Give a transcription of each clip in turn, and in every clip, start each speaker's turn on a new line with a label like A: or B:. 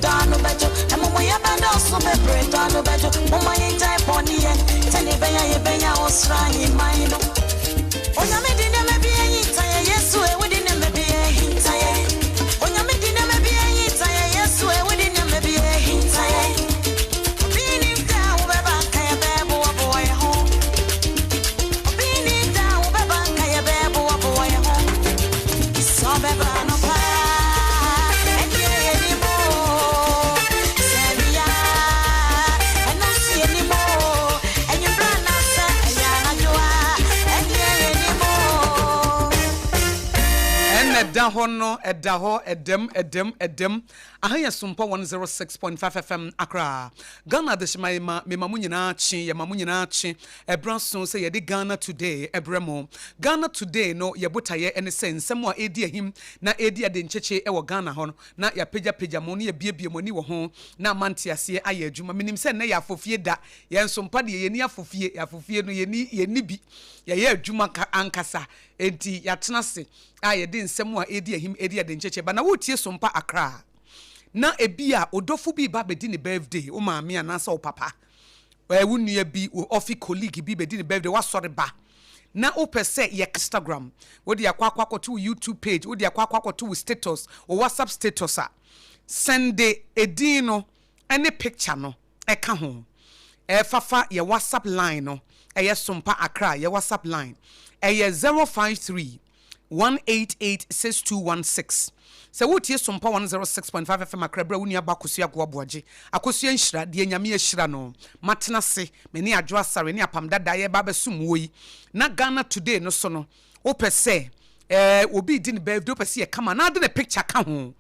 A: dano bejo and mama ya bando so be bread dano bejo mama ye type on ye tell ye benya osra in mind onya me dine me bi yita yesu e we dine me bi yita onya me dine me bi yita yesu e we dine me bi yita bini down we ba kaya bebo boy home bini down we ba kaya bebo boy home so beba no pa
B: Edaho edem ahaya SOMPA 106.5 FM Accra Ghana de shima me mamunyina chi ye mamunyina chi ebranso say ye de Ghana today ebremo Ghana today no ye botaye ene say nsem a edi ahim na edi ade ncheche e wo Ghana ho no na ya pagya mo no ye biebie mo ni wo ho na mantiase aye adwuma menim say na ya afofie da ye SOMPA de ye ni afofie no ye ni bi ye adwuma ankasa enti ya tenase aye de nsem a edi ahim edi ade ncheche ba na wotie SOMPA Accra na ebia odofu bi ba bedi ni birthday o maami anasa o papa wo nua bi o office colleague bi bedi ni birthday wa sori ba na o pese ye Instagram wo de akwa to YouTube page wo de akwa to status o WhatsApp status a send edin no any picture no e ka ho fafa ye WhatsApp line no ye SOMPA Accra ye WhatsApp line ye 053 1886216 se wotie SOMPA 106.5 FM Accra bra wuni AKOSUA ABOAGYE AKOSUA nhyira de nyame ahyira no matena se me ne ADWOA ASARE ne APAM DADAA ye ba besum woyi na Ghana today no so no opese obi di ne birthday opese ye kama na de ne picture ka ho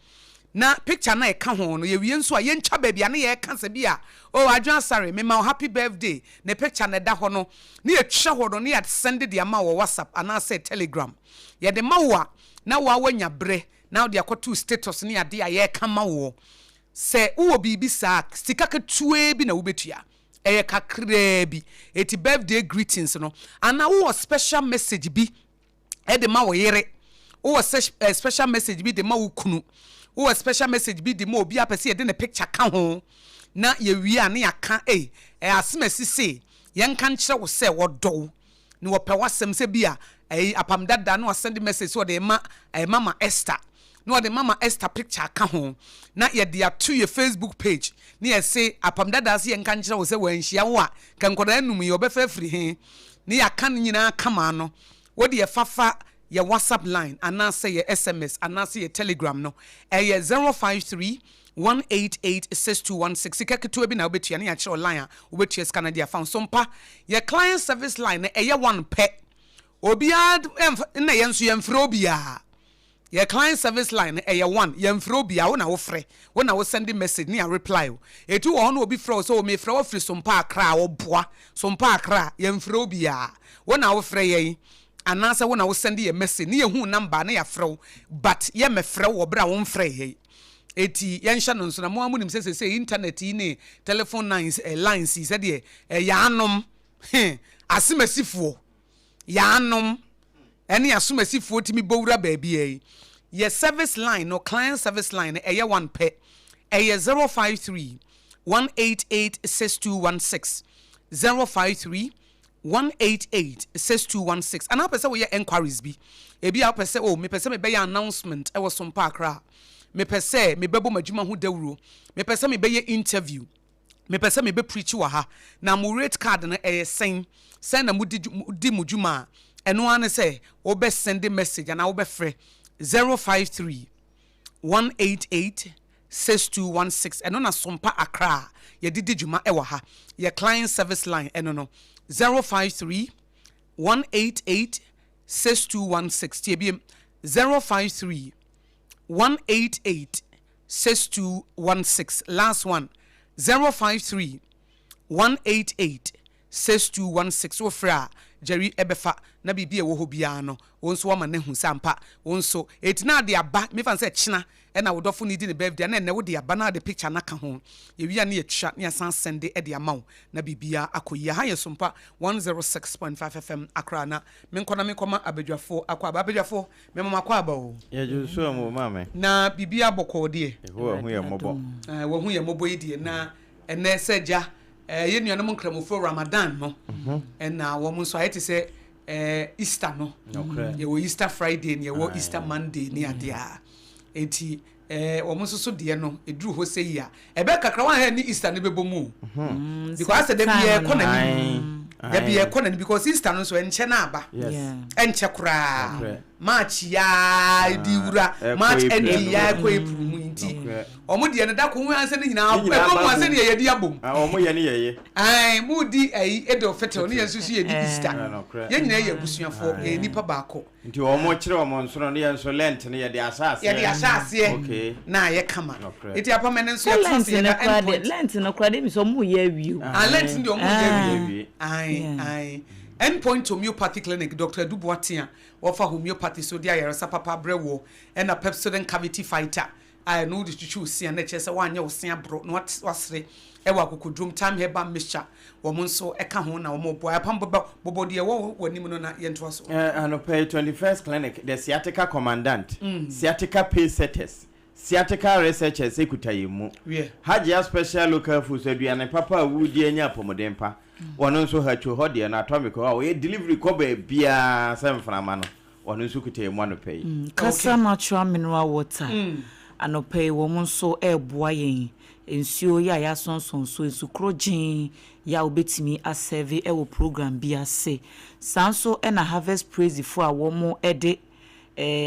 B: na picture na ye ka ho no ye wie nso a ye ntwa ba bia na ye ka se bia oh ADWOA ASARE me ma happy birthday ne picture na da ho no ne ye twa ho no ne ye send the ama wo WhatsApp ana say Telegram ye de mawa na wa wanya bre now they are two status ni ade a ye kama wo se wo bibi sa stika ketue bi na wobetua eye kakra bi eti birthday greetings no ana wo special message bi e de ma wo yere wo special message bi de ma wo kunu wo special message bi de ma obi apese ye de ne picture ka ho na ye wi a na ya ka asemasi se ye nka nkire wo se wo do ni wo pe wasem se bia APAM DADAA no send message so de ma mama Esther no de mama Esther picture ka ho na ye de to your Facebook page na ye say APAM DADAA se ye nka nkire wo se wanhia wo a kan koda anum ye obefa firi he na ya kan nyina kama no wo de ye fafa ye WhatsApp line ana say ye SMS ana say ye Telegram no 053 1886216 sikeketu bi na obetua na ya kire line a obetua scanner dia found SOMPA ye client service line eye one pe obia na yenso yemfro obia ye client service line eye one yemfro obia wo na wo frɛ wo na wo send message na reply etu wo no obi frɛ so o me frɛ wo frɛ SOMPA Accra wo boa SOMPA Accra yemfro obia wo na wo frɛ ye anasa wo na wo send ye message na ye hu number na ya frɛ but ye me frɛ wo bra wo mfrɛ ye eti yensha no nso na mo amunim se internet yi ne telephone lines se de ya anom asemasifuo ya anom ene asemasifuo timi bowura baabi ye service line no client service line eye one pe eye 053 1886216 053 1886216 ana pese we enquiries bi ebi a pese me pese me be announcement e wo SOMPA Accra me pese me bebo madwuma ho dawuro me pese me be interview me pese me be preach wa ha na mo rate card na send na mo di mudwuma eno ane say wo be send message na wo be frɛ 053 188 6216 eno na SOMPA Accra ye didi dwuma e wa ha ye client service line eno no 053 188 6216 tbm 053 188 6216 last one 053 188 6216 wo fra Jerry ebefa na bibia wo ho bia no wo nso wama na hu sampa wo nso etina de aba me fan say china e na wodofo ni di ne birthday na wo de aba na de picture na ka ho ye wia na ye twa na san send e de amaw na bibia akoyi ha ye SOMPA 106.5 FM akra na me nkoma abadwafo akwa abadwafo me mama kwa aba o
C: ye jusu mo mame
B: na bibia bokọ de
C: wo hu ye mobo
B: wo hu ye mobo yi na ene seja ye nuanom nkramofo Ramadan no na wo mo so ayete se Easter no ye wo Easter Friday ne ye wo Easter Monday ne adea enti wo mo so de no eduru ho se ya ebe kakra wan ha ni Easter ne bebo mu because the be because Easter no so enche na aba enche kura March ya diura March endi ya ko April mu nti omo de ne da ko hu anse ne nyina abo mo anse ne ye di abom
C: omo ye ne ye
B: ai mu di ai edo fetel ne yesu ye di Easter ye nyina ye busuafo nipa baako
C: nti omo kire omo nso ne ye nso Lent ne ye de asase
B: okay na ye kama eti apamene nso ye
D: translate Lent no krade mi so mu ye awiu
B: Lent ndi omo ye awiu ai endpoint homeopathy clinic Dr. Duboatia offer homeopathy so dia yeresa papa brewo and a Pepsodent cavity fighter I know the chuchu see and chese wanya wo se abro no wasre e wa kokodrum time heba mixture wo mo nso e ka ho na wo mo boy apam bobo de wo wanim no na ye nto so
C: pay 21st clinic the sciatica commandant sciatica pace setters sciatica researchers ekutayemu Hajia special local food aduane papa wudi anya pomodempa wono nso hacho hode na atomic o ye delivery ko ba bia semframa no wono nso kutayemu anopay
D: kasa natural mineral water anopay wo nso eboa yen ensuo ya sonson so ensukrogin ya obetimi aserve e wo program bia se sanso e na harvest praise for a wo mo ede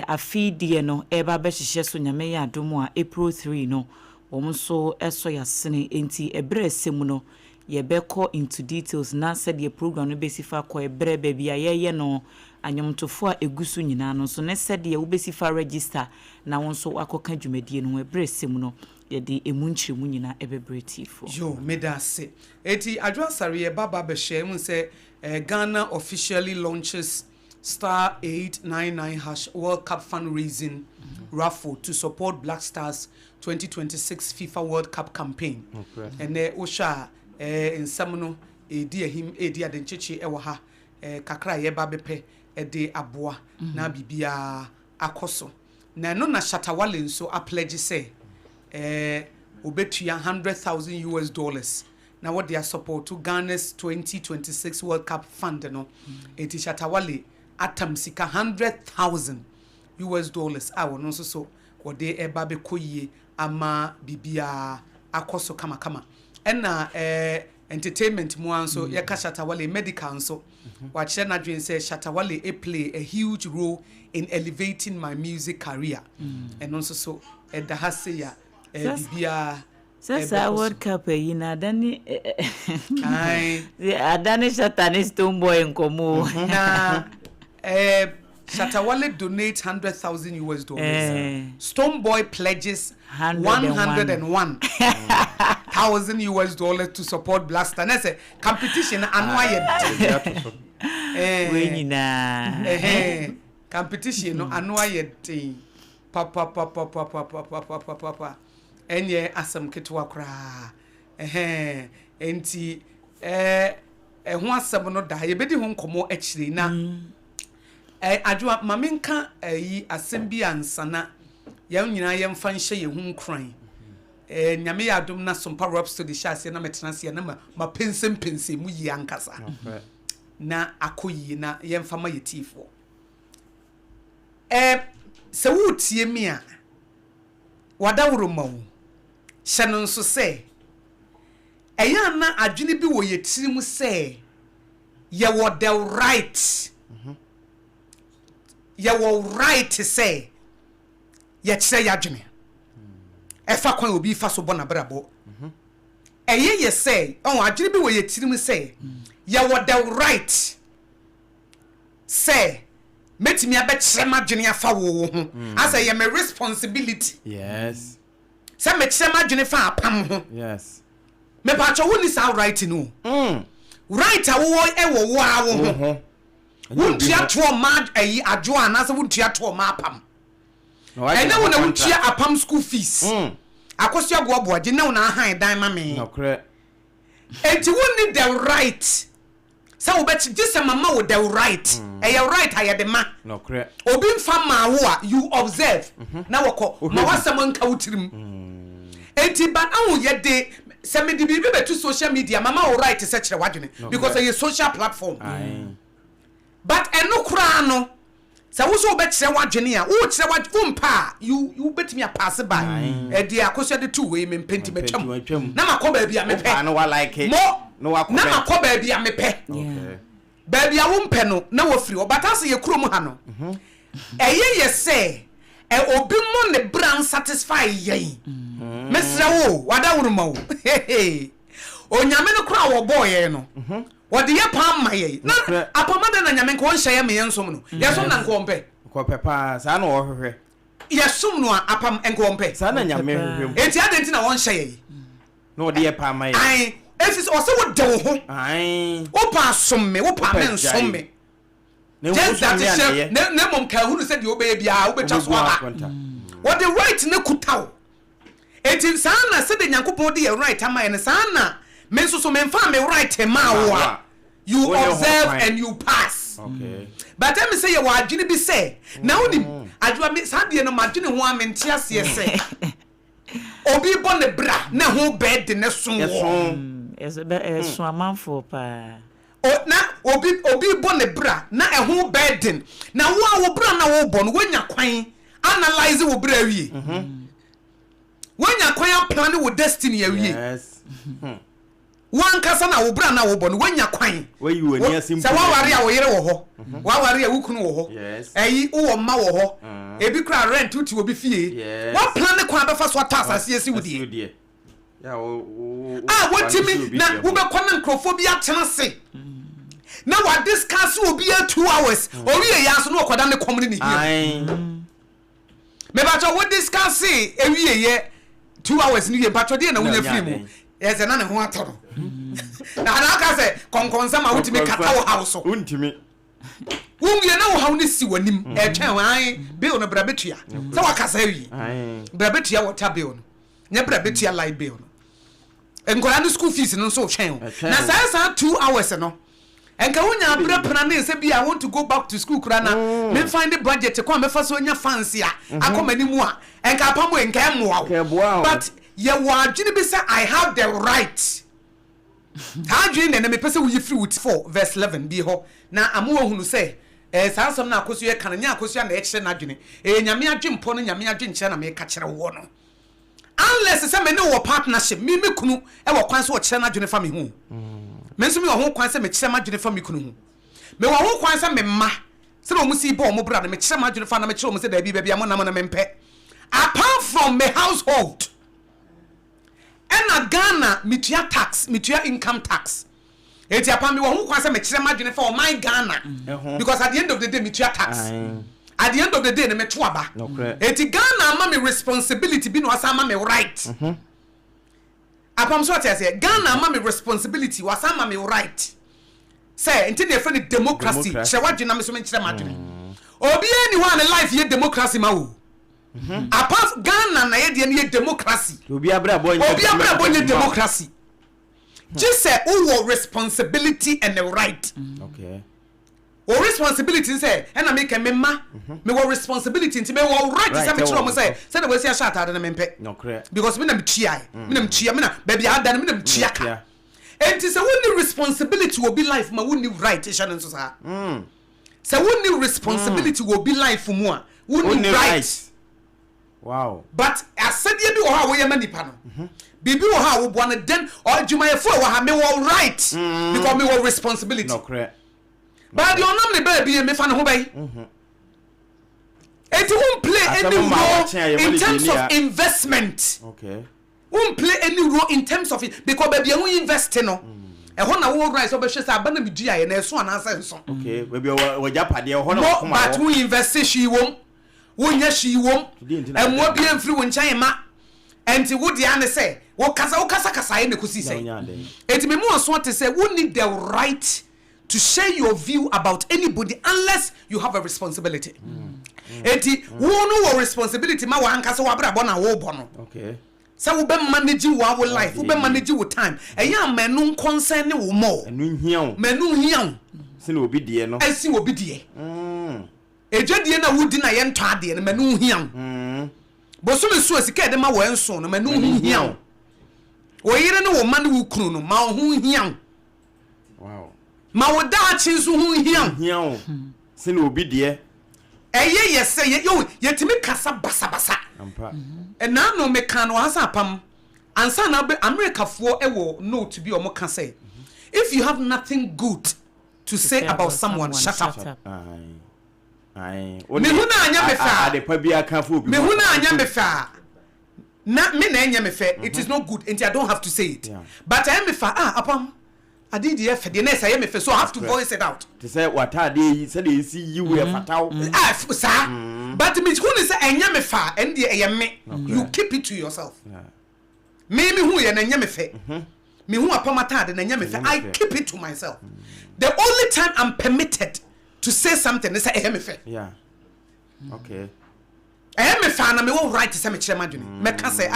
D: afidie no eba be hihye so nyame ya adomo a April 3 no wo nso eso ya sene enti ebre semu no ye beko into details na said the program no besifa ko ebre ba bia ye no anyomtofo a egusu nyina no so ne said ye wo besifa register na wo nso akoka dwumadie no ebre semu no ye de emunchiremu nyina ebebretifo
B: yo medase eti ADWOA ye baba be share mun say Ghana officially launches star 899# World Cup fundraising raffle to support Black Stars 2026 FIFA World Cup campaign. And osha in samuno edi ehim edi adencheche e wo ha kakra ye ba bepe de aboa na bibia akoso. Na no na Shatawale nso a pledge say obetua $100,000 na what their support to Ghana's 2026 World Cup fund no eti Shatawale atam sika $100,000 a wono so what they eba be koyie ama bibia akoso kama ena entertainment mu anso ye ka Shatawale medical anso wa kire na dwen say Shatawale play a huge role in elevating my music career and also so da hase ya bibia
D: Sasa World Cup yina dani adani Shatani Stoneboy nkomo
B: na Shatawale donates $100,000 Stoneboy pledges $101,000 to support Blaster. And that's a competition annual competition no annual papa enye asam ketwa kra enti ho asam no da ye bedi ho nkomo akire na ADWOA mamenka yi asem bi ansana ya nyina ye mfa nhye ye hu nkran nyame ya adom na SOMPA Rops to the shase na metenase na ma pensem mu yi ankasa na akoyi na ye mfa ma yetifo se wutie mi a wadawro mawu hye nso se eya na adwene bi wo yetirim se ye wo the right ye wo right say ye kire ya adwene efa kwan obi fa so bona brabo ye say on adwene bi wo yetirim say ye wo the right say metimi abekire madwene afa wo ho as a ye me responsibility
C: yes
B: say me kire madwene fa apam ho
C: yes
B: me pa cho woni sa right no right awo ewo wo awo ho wontua to ma ayi adwo anase wontua to ma apam ene wona wontua apam school fees akosua go aboagye na wona han dan ma me enti wonni the right so we bet just mama with the right right ayede ma obi mfa ma wo a you observe na woko ma wasam nka wutirim enti but awu yede se me di bi betu social media mama wo right se kire wadwene because a social platform but eno kura no se wo so bet kire wadwene a wo kire wadwene pa you bet me pass by e di akosua de two way me penti metwam na makoba bia me pe
C: no like it
B: no na makoba bia me pe baby a wo mpe no na wo firi obata se ye kuro mu ha no ye say obi mo ne brand satisfy yen mesra wo wada wuru ma wo onyame no kura wo boy no wode ye pam ma ye na apamada na nyame ko nhye ye me yensom no yesom na nko mpe
C: ko pepa sa na wo hwehwe
B: yesom no apam nko mpe
C: sa na nyame hwehwe
B: enti adenti na won nhye ye
C: no wode ye pam ma ye
B: ai efis o se wo de wo ho
C: ai
B: wo pa somme wo pa men somme just that is ne mom ka hunu se de obey bia wo betwa so aba what the right ne kutaw enti sana se de nyankopon de right ama ene sana men so men fa me right ma wo you observe and you pass
C: okay
B: but let me say you adwene bi say na wonim adwa me sa de no madwene ho amente ase se obi bo ne bra na ho bed ne so wo
D: so amanfo pa
B: o na obi bo ne bra na ho burden na wo bra na wo bo no wonya kwan analyze wo bra wie wonya kwan plan wo destiny awie
C: yes
B: wan kasa na wo bra na wo bo no wonya kwan
C: we you ani asim
B: se wa ware a wo yere wo ho wa ware a wo kunu wo ho eyi wo ma wo ho ebi kra rent uti obi fie wa plan kwan be fa so atasase esi wudie
C: ya o
B: wotimi na wo be kwana nkrofobia tenase na wa discuss obi 2 hours obi ya so no okoda ne komni ne hie me ba to wo discuss ewie ye 2 hours ni ye ba to de na wonya free mu yes na ne ho atoro na aka se konkonsa ma wotimi kata wo house
C: untimi
B: wunye na wo hawo ne si wanim e twen wan bill no bra betua se wakasa wi bra betua water bill no nya bra betua light bill no enkola no school fees no so twen na sa 2 hours no enka wonya bra pana ne se bia I want to go back to school kura na me find the budget kwa me fa so nya fancy a akomanimu a enka pamo enka moa but ye wadwene bi say I have the right how do you na me pese wo yifri with 4 verse 11 bi ho na amu hunu say sansom na akosu ye kan nya akosu na e kire na dwene nyame adwempo no nyame adwenche na me ka kire wo no unless say me ne wo partnership me kunu e wo kwan so wo kire na dwene fa me hu me nso me wo ho kwan se me kire ma dwene fa me kunu hu me wo ho kwan se me ma se no musi bo mo bra na me kire ma dwene fa na me kire mo se da bi amona mo na me mpe apart from my household and Ghana mitua tax mitua income tax eti apam me wo ho kwan se me kire ma dwene fa o my Ghana because at the end of the day mitua tax at the end of the day na me to aba eti Ghana ama me responsibility bi no asa ama me right apam so ati say Ghana ama me responsibility was ama me right say enti na friend democracy che wadwe na me so me kire ma dwene obi ani ho na life ye democracy ma wo apart Ghana na ye de ne democracy
C: obi abra
B: bonye democracy just say who responsibility and the right
C: okay
B: o responsibility say na make me ma me wo responsibility nti me wo right say me kire mo say na we see a shot na me mpe
C: no correct
B: because me na me chia me na baby ada me na me chia ka enti say woni responsibility will be life ma woni right e sha so sa say woni responsibility will be life mu a woni right
C: wow
B: but asadie bi wo ha wo ye manipa no bibi wo ha wo bo na den or jumayefo wo ha me wo right because me wo responsibility
C: no correct
B: but the onam ne baby me fa ne ho bai it won't play any role in terms of investment
C: okay
B: won't play any role in terms of it because baby you invest no e ho na wo right so be hwe say abana me dua ye na eso anasa nso
C: okay baby wo japade e ho na kuma
B: but we invest shi wom wonya shi wom emwo bi amfiri wo nkan ma enti wo dia ne say kasa ne kusi say enti me mu aso te say we need the right to share your view about anybody unless you have a responsibility enti wo no responsibility ma wa ankasa wa bra bo na wo bo no
C: okay
B: so we be manage our life we be manage your time eya menu concern ne wo mo menu hia
C: se na obi die no
B: asi obi die ejwadie na wudi na ye ntwa ade no menu hia boso me so asika de ma wo enso no menu hia wo yire ne wo ma ne wo kunu no ma ho hia
C: wow
B: ma wo da chi so ho hia
C: se na obi die
B: eye yese yo yetimi kasa basa
C: ampa
B: na no me kan ASARE APAM ansa na America fo ewo note bi o mo ka say if you have nothing good to say about someone shut up
C: ai
B: me huna anya me fa
C: ade pa bi aka fo obi
B: me huna anya me fa na me na anya me fa it is not good and I don't have to say it but I am me fa APAM I did the F the next I am me fa so I have to voice it out
C: to say what are they say they see you we fatal
B: sir but me who say anya me fa and the me you keep it to yourself me who ye na anya me fa me who APAM atade na anya me fa I keep it to myself the only time I'm permitted to say something is say anya me fa
C: okay
B: me fa na me wo right to say me kire madwene me ka say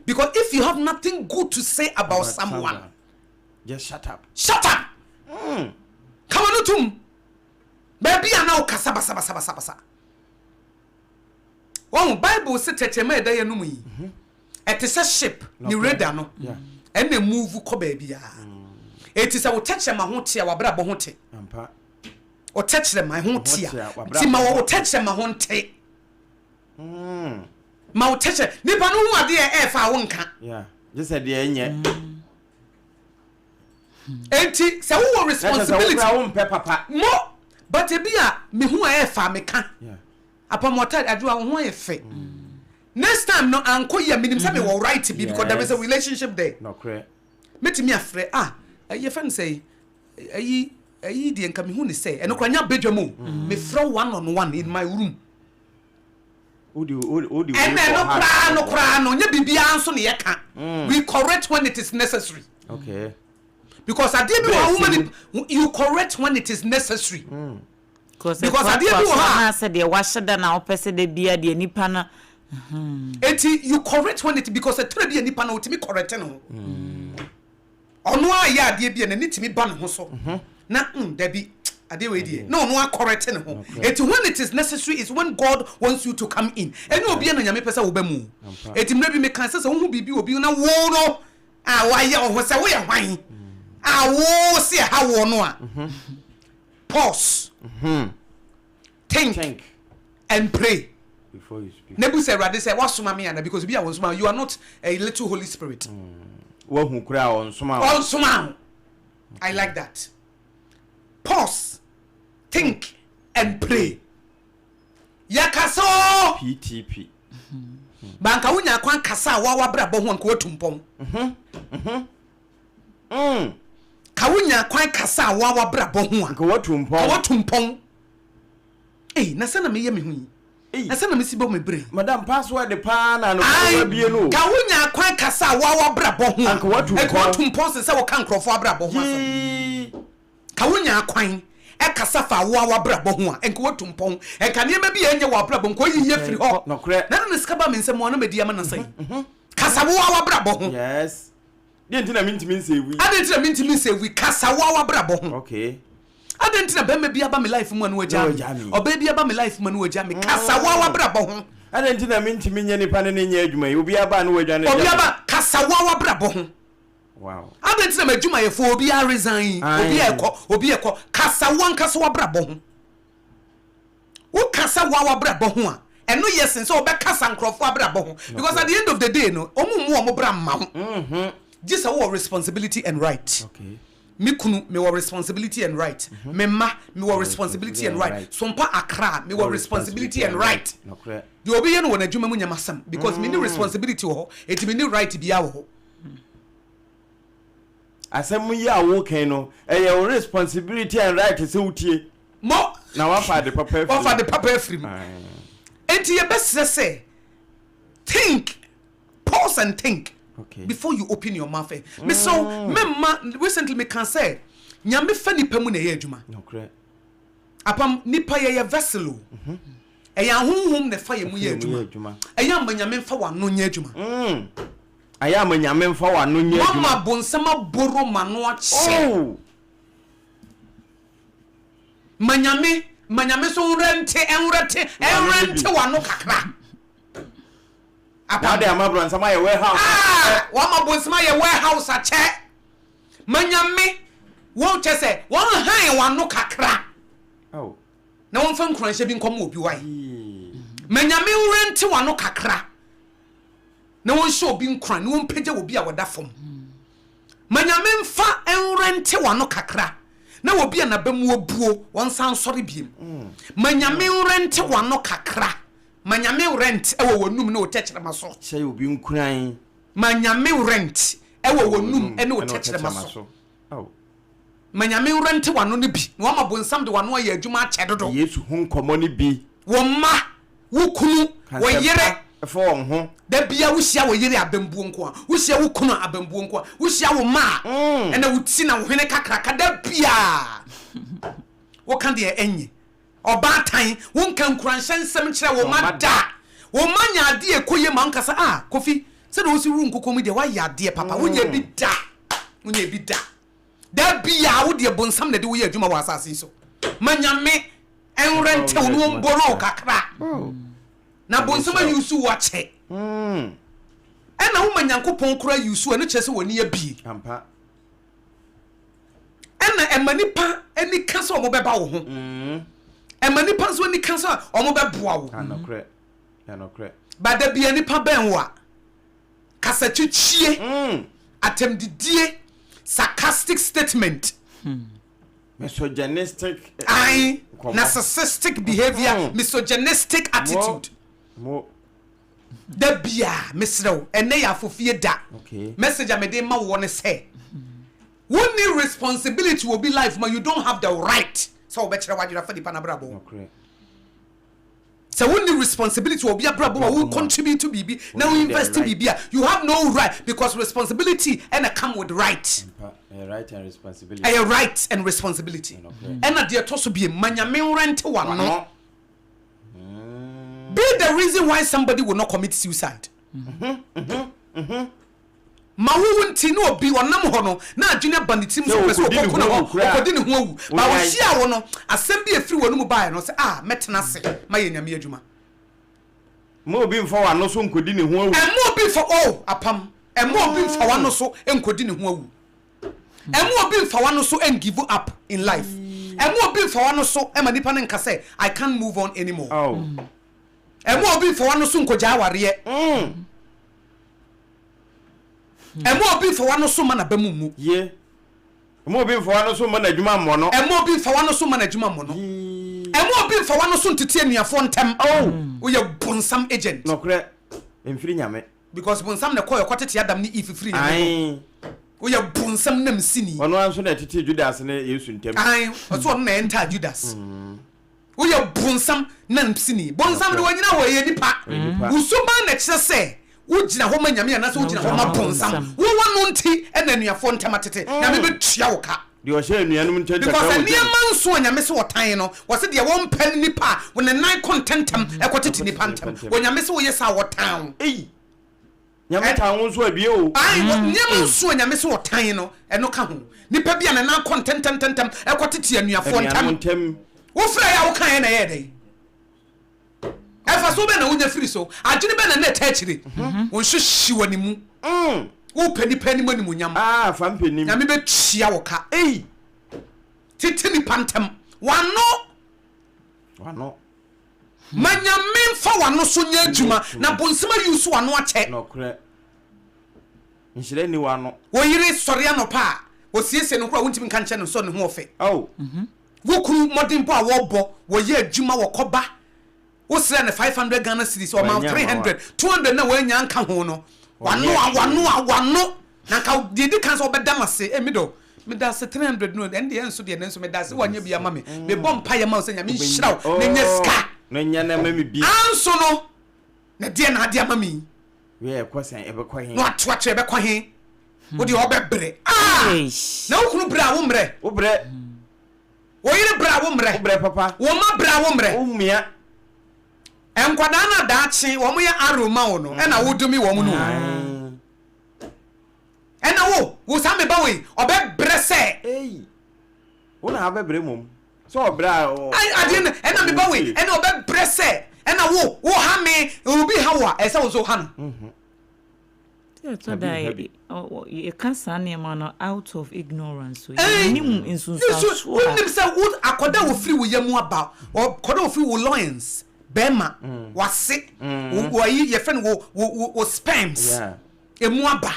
B: because if you have nothing good to say about someone
C: just shut up
B: come on tum baby ana kasa basa oh Bible say tetema eda ye no mu yi it is a ship ni radar no and they move ko baby it is a tetema ho tia wa bra bo ho te
C: ampa
B: o tetema ho tia ti ma wo tetema ho te ma wo tetema ni ba no hu ade e fa wo nka
C: just said the enye
B: enti say wo responsibility
C: papa
B: mo but e bia me hu e fa me ka APAM water adua ho e fe next time no anko ya minim say me wo right be because there is a relationship there
C: no correct
B: metimi afre ye fan say ayi de nka me hu ni say eno kwanya bedwa mu me throw one on one in my room
C: odi
B: and no kra no nya bibia anso ne ye ka we correct when it is necessary
C: okay
B: because I did a woman you correct when it is necessary because I did
D: I said the wash that now person the beer the nipa na
B: you correct when it because a tell be nipa na utimi correct no ono aya de bia na nitimi ba no ho so na da bi ade we die no correct no ho when it is necessary is when God wants you to come in and obi na nyame pesa wo ba mu mra bi me kan se wo hu bibi obi na wo no wa ye ho se wo ye hwan wo see how wo no pause think and pray
C: before you speak
B: nebu say rather say wasoma me ana because be a wonsoma you are not a little Holy Spirit
C: wo hu kura
B: onsoma I like that pause think and pray yakaso
C: PTP
B: banka wunya kwan kasa wa bra bo ho anka watumpon kawunya kwan kasa wa bra bo ho
C: anka watumpon
B: na sana me ye me hu na sana me sibo me bre
C: madam password the pa na no kwa bie no
B: kawunya kwan kasa wa bra bo ho
C: anka watumpon
B: se wo kan krofo bra bo ho kawunya kwan kasa fa wa bra bo ho anka watumpon ka ne ma bi enye wa bra bo ko yiye firi ho
C: no kre
B: na no skaba me nsem no media ma na sai kasa wa bra bo ho
C: yes dentina mintimi nsewi
B: adentina mintimi nsewi kasa wa bra bo ho
C: okay
B: adentina be me bia ba me life mu anu agya oba bia ba me life mu anu agya me kasa wa bra bo ho
C: adentina mintimi nye nipa ne nye adwuma yi obi aba no wadwa ne
B: obi aba kasa wa bra bo ho
C: wow
B: adentina ma adwuma ye fo obi a resign obi ekọ kasa wa bra bo ho wo kasa wa bra bo ho a eno yes so obe kasa nkrofo bra bo ho because at the end of the day no omo bra ma ho just our responsibility and right.
C: Okay.
B: Me kunu me our responsibility and right. Me ma me our responsibility and right. Sompa Accra me our responsibility and right.
C: No correct.
B: The obi ye no na adwuma mu nyamasam because me ni responsibility ho, eti me ni right bia ho.
C: Asem yi a wo kan no, your responsibility and right se utie.
B: Mo
C: na wa fa de papa
B: afrim. Wa fa de papa afrim. Enti ye best say think, pause and think.
C: Okay.
B: Before you open your mouth. Me so me recently me can say nyame fa nipa mu na ye adwuma.
C: Okay.
B: Apam nipa ye vessel. Eya honhom na fa ye mu ye adwuma. Eya manyame fa wano nye adwuma.
C: Aya manyame mfa wano nye adwuma.
B: Mama bonsama boro mano ache. Manyame so rente wano kakra.
C: Now they are my brother, some warehouse.
B: Wama bonsama ye warehouse ache. Manyame won't say one high wano kakra.
C: Oh.
B: Na won fa nkranhye bi nkom obi wai. Manyame rente wano kakra. Na won show obi nkran, na won page obi a woda fom. Manyame mfa enrente wano kakra. Na obi a na bemu obuo won san sori biem. Manyame rente wano kakra. Manyame rent ewo wonum na otechirema so.
C: Say obi nkran.
B: Manyame rent ewo wonum ene otechirema so.
C: Oh.
B: Manyame rent wano ne bi. Na wama bonsam de wano aye adwuma ache dodo.
C: Yesu hu nkomo ne bi.
B: Wo ma, wo kunu, wo yere
C: for ho.
B: Da bia wo hia wo yere abambuo nko a. Wo hia wo kunu abambuo nko a. Wo hia wo ma. Ena wo ti na wo hwene kakraka da bia. Wo kan de enye. Oba tan won kan kuranhye nsem kire wo ma da wo ma nya ade ekoye ma nkasa kofi se do si ru nkokom de wa ya ade papa wo nya bi da da bia wo de bonsam na de wo ya adwuma wa asase so manyame enrente wo no mboro kakra na bonsam ayusu wa che ena wo manyankopon kura yusu ene chese woni ya bi
C: ampa
B: ena emanipa eni kasa wo beba wo ho Ema nipa so ni kansa omo beboa wo.
C: Anokre.
B: Bada bia nipa ben wo a. Kasa chichie. Atemdidie. Sarcastic statement.
C: Misogynistic.
B: Narcissistic behavior, misogynistic attitude. Da bia misrew ene ya fofie da.
C: Okay.
B: Message amede ma wo ne say. Who need responsibility will be life, man. You don't have the right. So better what you have for the panabrabo.
C: Okay.
B: So when the responsibility will be a brabo who contribute to BB, now invest in BB. You have no right because responsibility and come with right.
C: A right and responsibility.
B: A right and responsibility. And a dear toss be a manyame rent one. No. Be the reason why somebody will not commit suicide. Ma wo nti no obi wonam ho no na junior banditim so pese okoko na ho okodi ne ho awu ba wo hia wo no asem bi afiri wonu mu bae no se metena se ma ye nyame adwuma
C: mo obi mfa wa no so nkodi ne ho awu
B: mo obi fa apam mo obi mfa wa no so enkodi ne ho awu mo obi mfa wa no so en give up in life mo obi mfa wa no so e ma nipa ne nka se I can't move on anymore mo obi mfa wa no so nkoja aware Emo obi for wano so mana bamumu.
C: Ye. Emo obi for wano so mana adwuma mo no.
B: Emo obi for wano so mana adwuma mo no. Emo obi for wano so ntete anuafo ntem. Oh, we bonsam agent.
C: No kre. Emfiri nyame.
B: Because bonsam na koyo kwatete adam ni ififiri
C: nyame.
B: We bonsam nam sini.
C: Ono anso na tete Judas na Yesu ntem.
B: Oso na enter Judas. We bonsam nam sini. Bonsam de wanyina wo ye nipa. Usuma na kire se ujina ho manyame na so ujina ho mabonsam wo wano nti enanuafo ntamatete na me betua wo ka
C: de o hye anuanum ntenta
B: because niam nso anyame se wotan no wo se de wo mpan nipa wo ne nan contentam ekotete nipa ntam wo nyame se wo yesa wotan
C: nyame tan wo nso abie o
B: niam nso anyame se wotan no eno ka ho nipa bia ne nan contentam ekotete anuafo ntam wo fra ya wo kan na ye dai efa so be na wonya firi so adwene be na na etachire won hwehwi wani mu wo pani mani mu nyam
C: fa mpanim
B: nyame be tua wo ka titini pantam wano manyame fa wano so nya adwuma na bonsema yusu wano ache
C: no kre nhire ni wano
B: wo yire sori anopa wo siese no kura wontimi kan che no so ne ho ofe wo kuru modern bo a wo bo wo ye adwuma wo koba Wosre na 500 Ghana cedis or 300 200 na wanya anka ho no wano na ka didi kan so bedamase emido me da se 300 no and the enso de nenso me da se wanya bia ma me bom pa ya ma se nya me nhiraw na nya ska
C: na nya na ma me bi
B: anso no na de na de ma me
C: we question ebe kwa hin
B: no atoache ebe kwa hin wo de obebre na wokunu bra wo mre
C: wo bre
B: wo yire bra wo mre
C: papa
B: wo ma bra wo mre
C: wo mia
B: enkwada na daache wo mo ye aroma wo no e na wo dumi wo mo no e na wo sa me ba we obebre se
C: wo na obebre mom so obra
B: ai ade na e na me ba we e na obebre se e na wo ha me obi ha wa e se wo so ha no
D: so that you can't say man out of ignorance so minimum in so
B: we say what akoda wo free wo yamu aba akoda wo free wo loins bema wase wo yi ye friend wo spams emu aba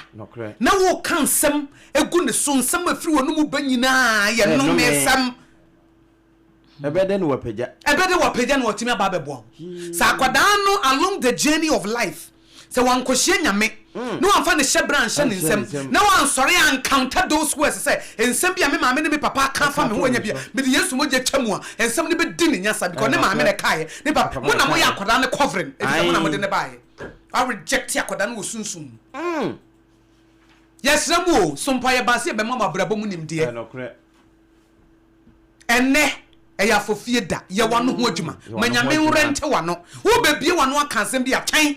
B: na wo kansem egu ne so nsem afiri wo no mu ba nyina ye no mesam
C: ebede no wapagya
B: no otimi aba bebo sa akoda no along the journey of life se wan kohye nyame no wan fa ne shebran hye ne nsem na wan sori encounter those words say ensem bia me maame ne me papa kan fa me ho anya bia me de yesu mo je twamu a ensem ne be di ne nyasa because ne maame ne kai ne papa mo na mo ya akoda ne covering e bi mo na mo de ne bae I reject akoda ne osunsun yes ramu sompa ye ba se be mama brabo mu nim de enne eya fofie da ye wano ho adwuma manyame nrente wano wo bebie wano aka asem bia twen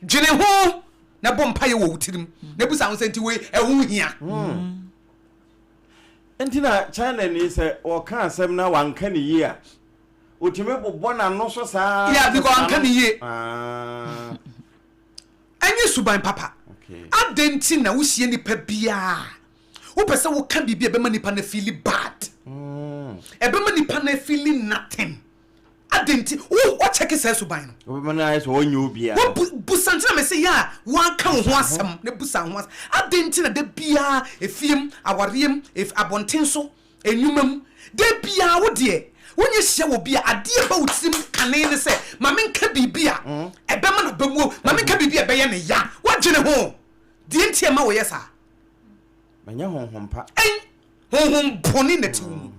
B: dwene ho na bompa ye wo wutirim na busa ho senti we ehu hia
C: entina China ni se o ka asem na wanka ni yi a otime bobbo na no so saa
B: ya because wanka ni yi anyi suban papa adenti na wo hie nipa bia wo pese wo ka bibia be ma nipa na feel bad ebe ma nipa na feel nothing adenti wo check say suban no
C: wo be na so onyo bia
B: wo busantina me say ya wan kan ho asem na busan ho adenti na da bia efiem awariem abonten so enwumam da bia wo de wonye hye wo bia ade ba wutim kane ne say ma menka bibia ebe ma na bamuo ma menka bibia be ye ne ya wagene ho de entie ma wo yesa
C: manya honhompa
B: honhom boni na tiwu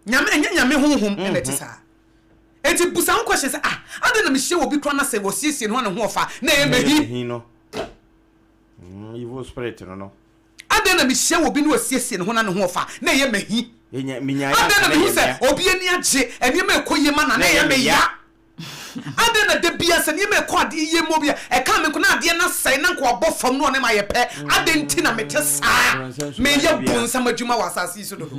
B: nyame honhom na tisa enti busan question say ade na me hye wo bi kro na say wo siesie no na ho ofa na ye mehi
C: no evil spirit no
B: ade na me hye wo bi no siesie no na ho ofa na ye mehi
C: minya
B: ade na me say obi ani age eni ma ekoye ma na ye meya ade na de bia se ni me ko ade ye mo bia e ka me ko na ade na sai na ko obofam no ne ma ye pe ade nti na me te saa me ye bonsam adwuma wasasi so dodo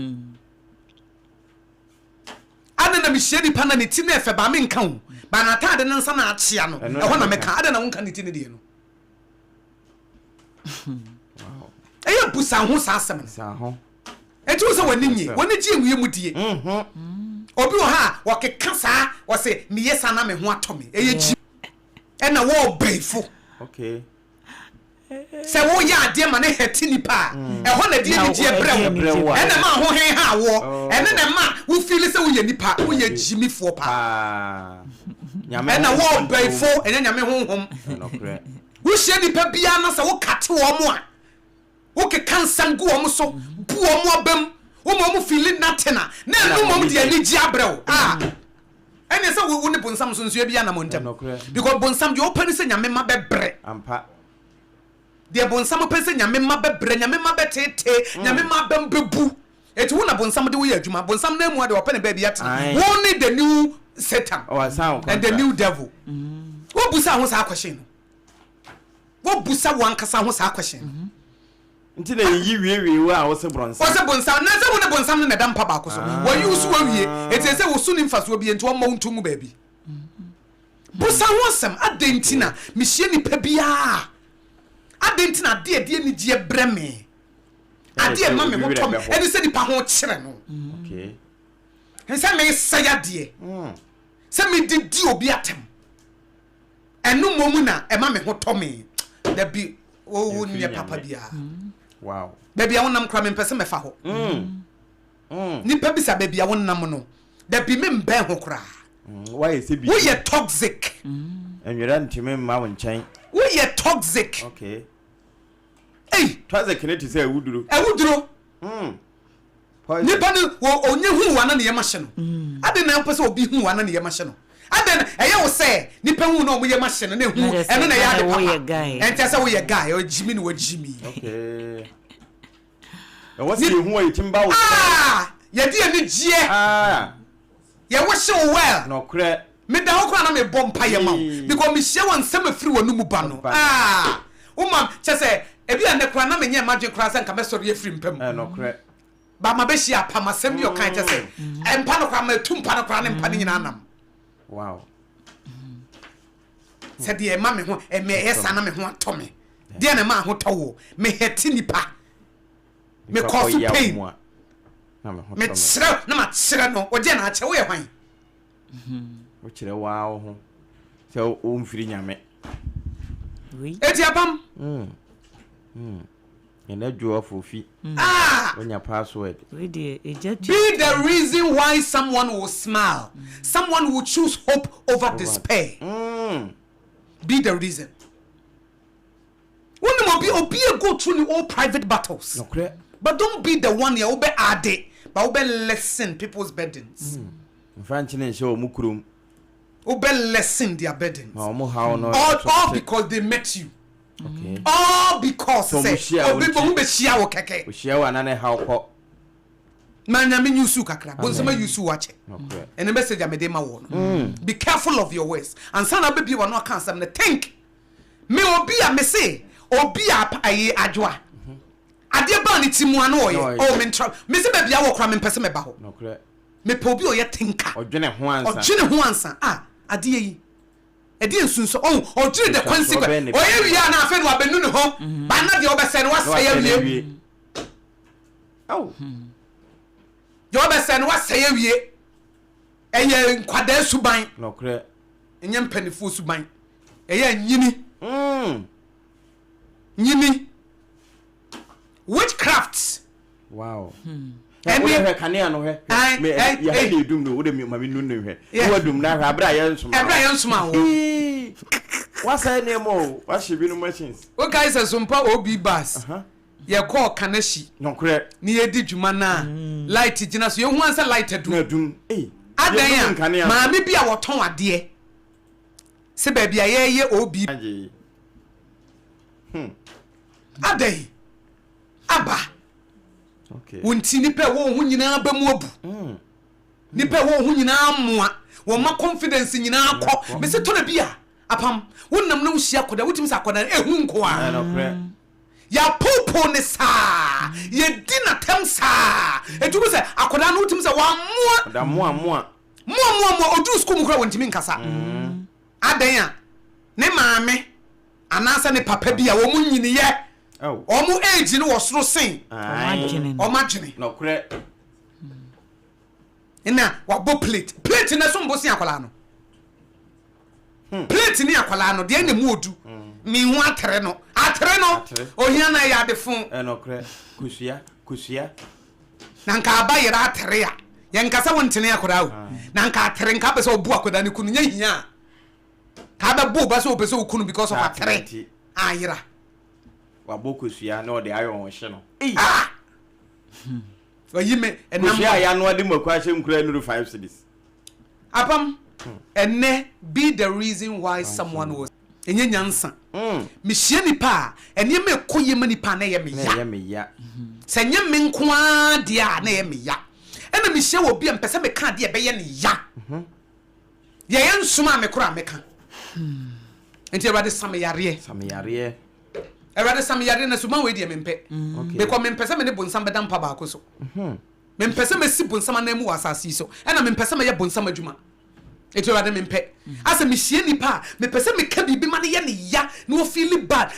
B: ade na me hye di pa na ne ti na efe ba me nka ho ba na ta ade na nsa na achia no e ho na me ka ade na wonka ne ti ne de no wow e busa ho sa asem
C: sa ho
B: e tu so wani nye wani ji enwie mu die obi wo ha wo keka saa wo se me yesa na me ho atomi e ye ji e na wo beifo
C: okay
B: se wo ya ade ma na heti nipa e ho na die ni die brewo e na ma ho hen ha wo e na ma wo feel se wo ye nipa wo ye jimifo pa
C: nyame
B: e na wo beifo e nyame honhom
C: no kre
B: wo hye nipa bia na se wo kate wo mo a wo ke kansan gu wo mo so bu wo mo abam wo mo feel nothing na no mo de ani ji abrewo ene se wo ne bonsam so nso bia na mo ntem because bonsam de open se nyame ma bebre
C: ampa
B: de bonsam open se nyame ma bebre nyame ma betete nyame ma bembebu eti wo na bonsam de wo ya adwuma bonsam na mu de open ba bia tena wo ne the new Satan and the new devil wo busa ho sa question no wo busa wo ankasa ho sa question
C: nti na yi wie a wo se bronsa
B: na se wo ne bonsam na da mpa ba ko so wo use wo wie eti se wo su ni mfaso bi enti wo ma untu mu ba bi busa ho sem adentina me hie ni pa bia adentina de ni die breme ade ma me ho tom eni se di pa ho kire no
C: okay
B: ensa me saya de se me di obi atem enu momu na e ma me ho tomi da bi wo ni papa bia
C: wow
B: baby a wonam kra me pese me fa ho ni pa bisa baby a wonam no da bi me mbe ho kra
C: why se bi
B: wo ye toxic
C: enwera ntime ma wo nchen
B: wo ye toxic
C: okay
B: toxic
C: ne ti say ewuduro
B: ni pa ni wo onye hu wana ne ye ma hye no ade na pese obi hu wana ne ye ma hye no aden eya wo say nipa hu no omoye machine na hu eno na ya de papa enti say wo ye guy o jimi ni wo jimi
C: okay e wo say hu ayi timba wo
B: ye de ani gie ye wo hye well
C: no kre
B: me da ho kra na me bompa ye ma because me hye won sem afiri wonu mu ba no Uma chese ebi ande kra na menye imagine kra se nka me sori afiri mpam
C: no kre
B: ba ma be hia pa masem bi o kan chese empa no kra ma tumpa no kra ne mpa nyina anam
C: wow
B: se de ma me ho me esa na me ho ato me de na ma ho tawo me heti nipa me cause pain me tsira na ma tsira no o de na ache wo ye hwan
C: o kire wow ho se o mfiri nyame
D: oui
B: eti apam
C: ena juo fofi onya password
B: be the reason why someone will smile someone will choose hope over despair be the reason when you be go through all private battles
C: no clear
B: but don't be the one you be ade but you be lessen people's burdens
C: franchine show mukurum
B: you be lessen their burdens
C: all
B: because they met you.
C: Okay.
B: All because
C: so
B: say people who be share wo keke.
C: We share one na how ko.
B: Man na me yusu kakra. Bon say me yusu wache.
C: Okay.
B: And the message am dey ma wo no. Be careful of your words. And san na be one no kan sam na think. Me obi a me say obi a aye adwoa. Ade ba ni timu ano oye. Oh me ntra. Me say be bia wo kra me pese me ba ho.
C: No correct.
B: Me po obi oye thinker.
C: Odwene ho ansa.
B: Odwene ho ansa. Ade yi. Edi ensunso o jire the consequence o ye wia na afa no abenu ne ho ba na de obese no wasa ya wie yo obese no wasa ya wie eye nkwada suban
C: no kre
B: enye mpanifo suban eye nyini nyini witchcraft
C: wow we have kania no he me ya he dum no wo de ma me nu no he wo dum na abra ya nsuma wo wasa ne mo wa she bi no machines
B: o guys SOMPA obi bus ye call kanashi
C: no kre
B: ni ye di dwuma na light gina so ye hu ansa light
C: dum
B: adan ya ma me bia woton ade se ba bia ye obi adan aba
C: okay
B: wonti nipa wo hu nyina ba mu abu nipa wo hu nyina amoa wo ma confidence nyina akọ me se to na bia apam wonnam na wuhia koda wutim sa koda ehu nko a
C: no kre
B: ya popo ne sa ye di na tem sa etugo se akoda no wutim sa wa moa
C: da moa
B: odu school mu kra wontimi nkasa adan ya ne maame anasa ne papa bia wo mu nyini ye omu age no wosoro sen omagene
C: no kre
B: ina wa bo plate na so mbosi akola no plate ni akola no de na mu odu mi hu atere no ohia na ya de fun
C: no kre kusia
B: na nka abayira atere ya ye nkasa wontene akola o na nka atere nka be so obu akoda ne kunu nya hia ka ba bo ba so obe so kunu because of atere ayira
C: wabokusua na ode ayo won hye no
B: oyime
C: enam ya no ade makwa hye nkura nuru 5 cities
B: apam enne be the reason why someone was enye nyansa me hie nipa enne me koye manipa na ye me ya se nye me nkoa de a na ye me ya ena me hie wo bia mpese me ka de be ye ne ya ye ye nsuma me kora me ka enti Ewurade samyare Ewurade samyare na suma we de me mpe me ko me mpese me ne bonsam bedam pa ba akoso me mpese me si bonsam na mu wasasi so ena me mpese me ye bonsam adwuma eti Ewurade me mpe ase me hie nipa me pese me ka bibi ma ne ye ne ya no feel bad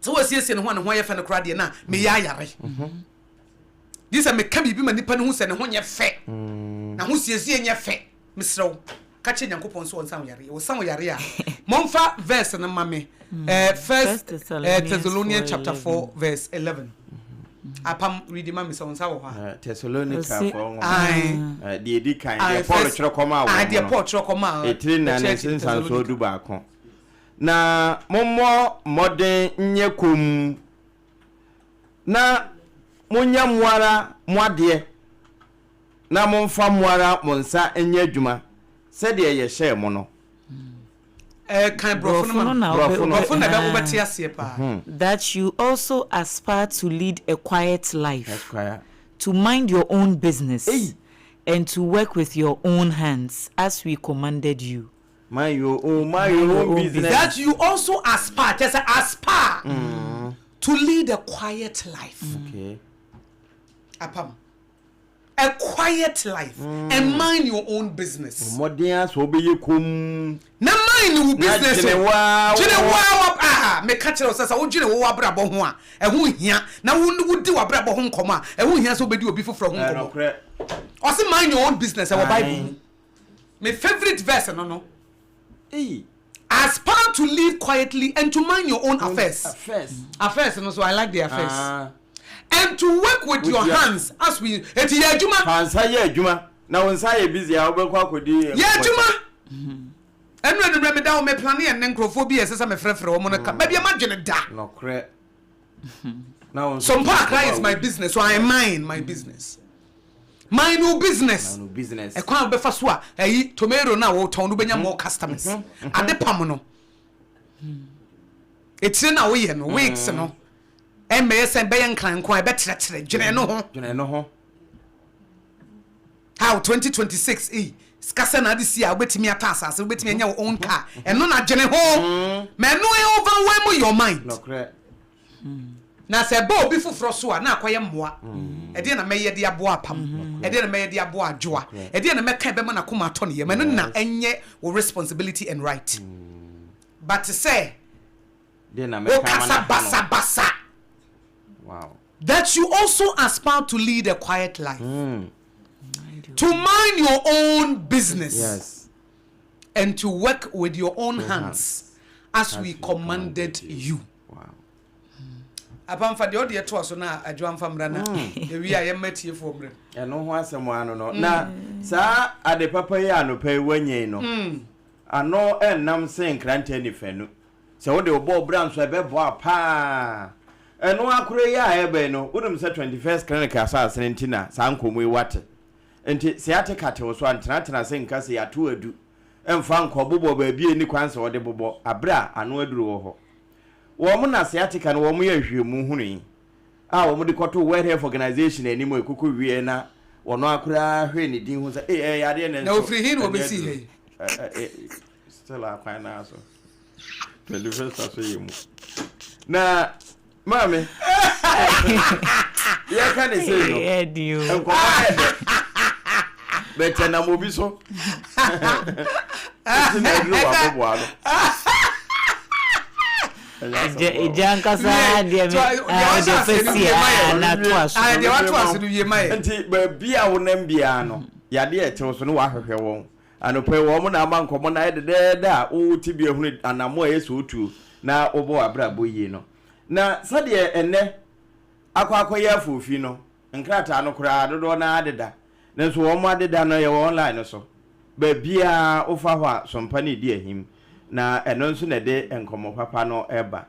B: so wasiesie ne ho ne ho ye fe ne kora de na me ya yare disa me ka bibi ma nipa ne ho se ne ho nye fe na ho siesie nye fe misrew ka che nyankopon so won san yare a momfa verse na mame First Thessalonians chapter 4 verse 11 apam read ma me so won san wo ha
C: Thessalonica for the edi kan the Paul chiro koma wo
B: the Paul chiro koma
C: etri na ne sensan so du ba kon na mommo modern nye kom na munya muara muade na momfa muara monsa enye adwuma said ye share mono.
B: Kind
D: that you also aspire to lead a quiet life, to mind your own business, and to work with your own hands as we commanded you.
C: Mind your own business.
B: That you also aspire, just aspire to lead a quiet life.
C: Okay.
B: Apam. A quiet life and mind your own business.
C: Modians will be you come.
B: Na mind your business. Me catch us as I would you wa brabo ho a ehu hia na wudi wa brabo ho nkoma ehu hia so be di obi foforo ho nkoma. O say mind your own business e wo Bible. My favorite verse no. Aspire to live quietly and to mind your own affairs. Affairs no, so I like the affairs. And to work with your hands as we eti ya adwuma
C: hansa ya adwuma na wonsa ya busy a obekwa kodi
B: ya adwuma enu enu me da o me plan ya nkrofo bi esesa me frefre wo mo no ka ba bia ma dwene da
C: no kre now
B: SOMPA is my business, so I mind my business. My new business. E kwa be fa so a eyi tomato na wo ton no benya more customers ade pam no etire na wo ye no weeks no MBS and Bayan Clan Quai better General. How 2026 Scassana this year wait me at us, wait me in your own car, and not General man, no overwhelm your mind.
C: No correct.
B: Now say Bo before Frosua, now quite more. A dinner may the ABOA ASARE, a dinner may the ABOAGYE, a dinner make Cabemana Kuma Tony, man, and yet with responsibility and right. But to say,
C: dinner
B: make basa.
C: Wow.
B: That you also aspire to lead a quiet life. To mind your own business.
C: Yes.
B: And to work with your own hands as we commanded you.
C: Wow.
B: Apam fa de ode to so na adwan famra na e wi aye matie fo mre.
C: E no ho asemo ano no. Na sa ade papa yi anopa wanyen no. Ano ennam sen krante ni fenu. Se wo de obo brand so e be bo apa. Eno akure ya ebe no udum se 21st clinic asase ntina sankomu iwate enti se ate kate wo so antena se nka se yato adu emfa nkobobo ba bie ni kwanse wo de bobo abra ano aduru wo ho wo mu na se ate kan wo mu ya hwemu hunu a wo mu de koto World Health Organization animo ekuku wie na wono akura hwe ni din hu se ya de ne
B: na ofri hin wo be si he
C: still akwan na so 21st aso yemu na Mami. Ya can say no. Better na mobi so.
D: Janka sa de na to aso.
B: Ah de what was do ye mai.
C: Enti ba bia wonam bia no. Ya de etew so no wa hwehwe won. Anope wo mo na ama nkomo na de da o ti bia hunu anamo yeso otu na obo abrabo yi no. Na sade enne akwakoya fofi no nkrata no kura dodo na adeda nenso wo mo adeda no ye online so ba bia ofa ho a SOMPA ne di ahim na eno nso na de enkomo papa no eba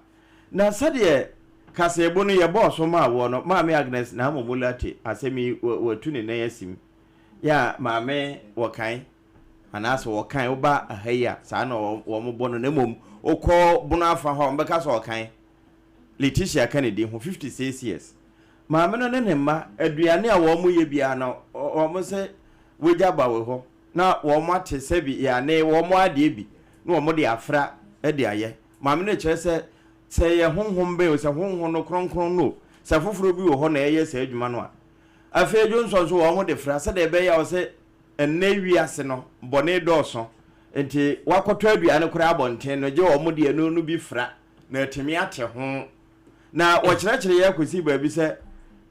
C: na sade kasebo no ye boss ma wo no maame Agnes na momolate asemi watu ne na yasim ya maame wokan anaso wokan oba ahaya sa na wo mo bono na mom okọ bono afa ho mbeka so wokan Letitia Kennedy who 56 years. Maame no ne nemma aduane a wo mu ye bia no wo mo se woja ba we ho na wo mo ate se bi ya ne wo mo ade bi na wo mo de afra e de aye maame no kire se ye honhom be o se honhom no kronkron no se foforo bi wo ho na ye se adwuma no a afa Johnson so wo mo de fra se de be ya wo se enne wiase no bone doso enti wakoto aduane kura abonten no je wo mo de anu no bi fra na etimi ate ho na wachirachire ya kwesi baabi se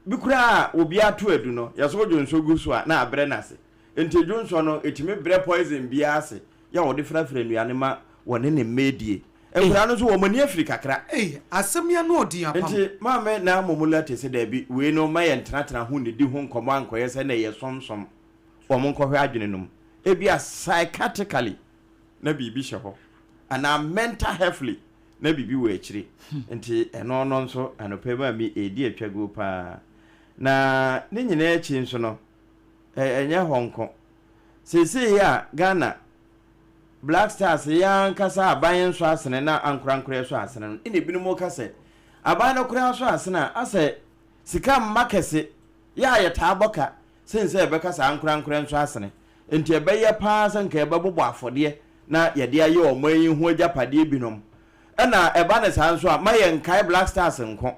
C: bikura obi ato adu no yaso Johnson gusu a na abre na se enti Johnson no etimi bre poison bia ase ya wo de frafra nuane ma wone ne medie ekura no so wo mani Afrika kakra
B: asem ya no odi apam
C: enti maame na momula te se da bi we no ma ye ntenatena ho ne di ho nkomo ankoye se na ye somsom wo mo nkɔhwe adwene num ebia psychiatrically na bibi hye ho ana mental healthly na bibi wo akire enti eno no nso anopema mi edi atwago pa na ne nyina achi nso no enye honko sese ya Ghana Black Stars yan kasa aban so asene na ankorankora so asene no ine binumo kase aban no kora so asene ase sika makese ya yeta aboka sense ebe kasa ankorankora so asene enti ebe ye pa sanka ebe bobo afode na yede aye oman yi hu agapade binom na eba ne san so a maye nkai Black Stars nko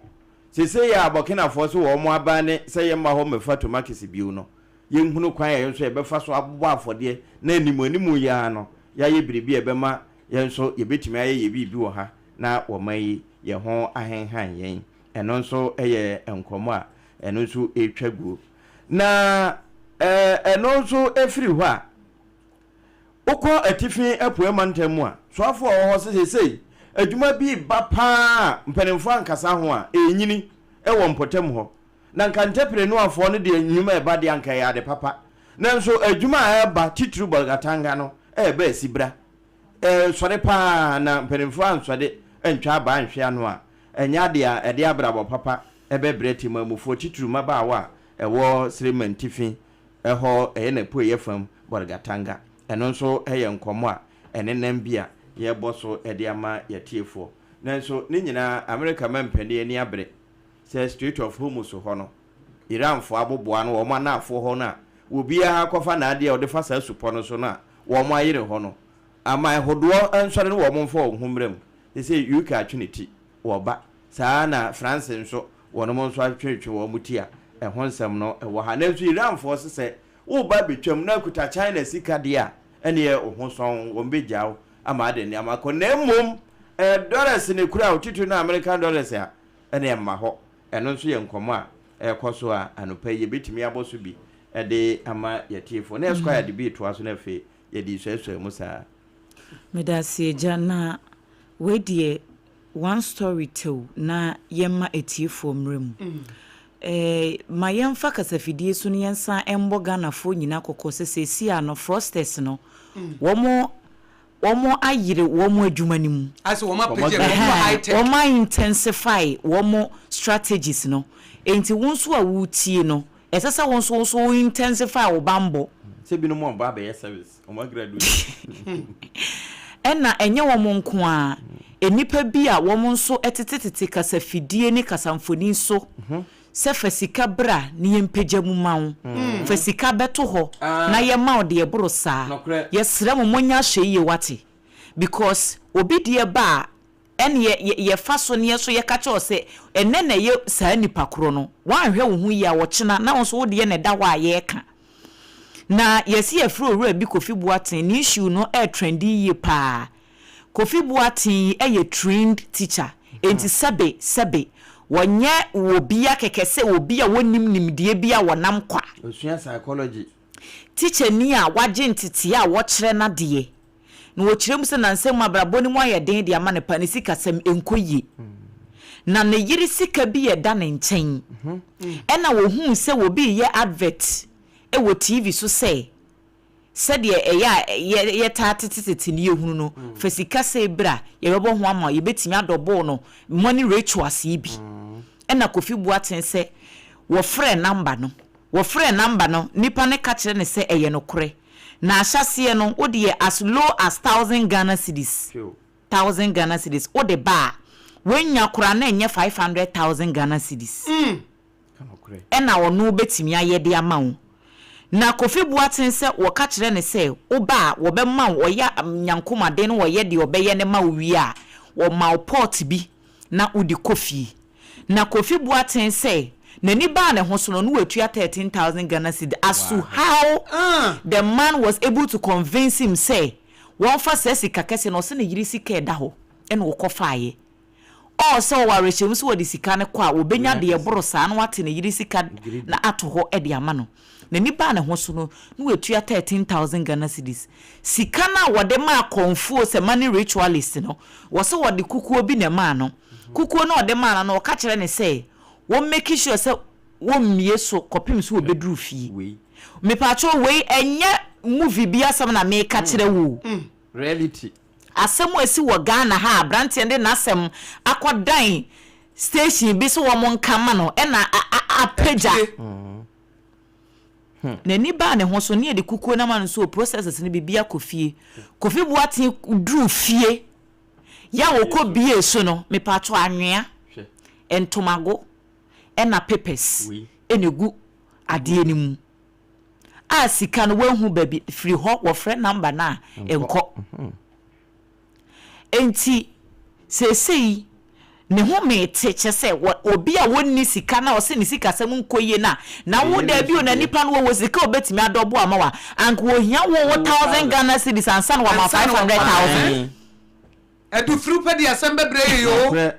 C: sese ya abokina fo so wo mo abane se ye ma ho mefato makese biu no ye nhunu kwan ye so ebe fa so abobo afode na animu ya no ya ye biribi ebema ye nso ye betimi aye ye bibi wo ha na wo mai ye ho ahenhan yen eno nso eye enkomo a eno nso etwaguo na eno nso efiri ho a ukọ atifi apuema ntemu a so afọ ho sesei adwuma bi ba pa mpanimfo ankasa ho a enyini ewo mpotem ho na nkantepre no afọ no de nyuma eba de anka ya de papa na nso adwuma eba titru balgatanga no ebe sibra sore pa na mpanimfo ansode entwa ba anhwe ano a enya de a ede abrabo papa ebe breti mamufo titru mabaawa ewo sremantifi eho na po yefam balgatanga eno nso eye nkomo a enenam bia ye boso ede ama yetiefo nanso ne nyina America mampani ani abre say Street of Hormuz ho no Iran fo aboboa no wo ma na afo ho na obia ha kofa na ade o de fa sa supo no so na wo ma yire ho no ama hodo ansore no wo mo mfo humrem they say UK atwiniti wo ba saa na France nso wo no mo nso atwetwe wo mutia ho nsem no wo ha nanso Iran fo se wo ba betwam na kuta China sika de a ene ye ho son wo mbegyawo ama ade ne ama ko na mum dollars ne kura otitu na American dollars a ene ma ho eno nso ye nkomo a ekoso a anopa ye betimi aboso bi ede ama yetiefo na esquire de bi to aso na fe ye di so musa
D: medasi jana we die one story tell na yemma etiefo mrem ma yemfa kasafidie so ne yensa embo Ghana fo nyina kokko sesesi a no frosters no womo ayire womo adwumanimu
B: aso womo apage womo high tech
D: womo intensify womo strategies no enti wonso a wutie no esesa wonso intensify wo bambo
C: se binu mo ba be service omo graduate
D: enna enye womo nko a enipa bi a womo nso etetetete kasafidie ni kasamfoni so se fasika bra ni yempagya mu mawo fasika beto ho na ye mawo de eboro saa ye sra mo monya hye wate because obi de ba en ye faso ne so ye kache o se enene ye saa nipa kro no wanhwe wo hu ya wo chena na wo so wo de ne da wa ye ka na yesi ye fro owura bi Kofi Boateng ni issue no trendy ye pa Kofi Boateng ye trained teacher enti sebe wonye wobia kekese wobia wonim nimdie bia wonam kwa
C: osua psychology
D: teacher ni a waje ntete a wo kire na de na wo kire mu se na nsem abraboni mu ayeden de ama ne pa ne sika sem enkoyi na ne yiri sika bi ye da ne nchen ena wo hu se wobi ye advert e wo TV so say said ye tatititi ni ehunu no fasika se bra ye bebo ho ama ye betimi adobo no money rituals bi ena Kofi Boateng se wo frɛ number no nipa ne ka kire ne se eye no kore na ahyase no wo de as low as 1000 Ghana cedis 1000 Ghana cedis wo de ba wenya kora na enye 500,000 Ghana cedis ena wo no betimi ayede ama wo na Kofi Boateng se wo ka kire ne se wo ba wo be ma wo ya nyankomade no wo ye de obeye ne ma wo wi a wo ma port bi na udi kofi na Kofi Boateng se nani ba ne ho so no wetua 13,000 Ghana cedis as to how the man was able to convince him say won fa sika kese no se ne yiri sika eda ho ene wo kofaaye o se wo warehyem so wo de sika ne kwa wo benya de eboro saa no wate ne yiri sika na ato ho e de ama no nani ba ne ho so no wetua 13,000 Ghana cedis sika na wo de ma konfuo se money ritualist no wo se wo de kukuo bi ne ma no kukuo na wo de ma na wo ka kire ne say wo make sure say wo mie so kopim so wo bedru fie me pacho we enye movie bi asem na me ka kire wo
C: reality
D: asem esi wo Ghana ha brante ende na asem akodan station bi so wo mon kama no e na apeja na ni ba ne ho so ne de kukuo na man so processes ne bibia kofie kofi boate dru fie ya woko bie so no me pato anwea entomago ena papers enegu ade animu a sika no wahu baby free ho wo friend number na enko enti sesei ne ho mete chese obi a wonni sika na o se ni sika sem nkoye na wo da bi o na nipa no wo sika obetimi adobo amawa anko wo hia wo 1000 Ghana cedis ansa no wa 500,000
B: edu fru pe dia sembe bre yo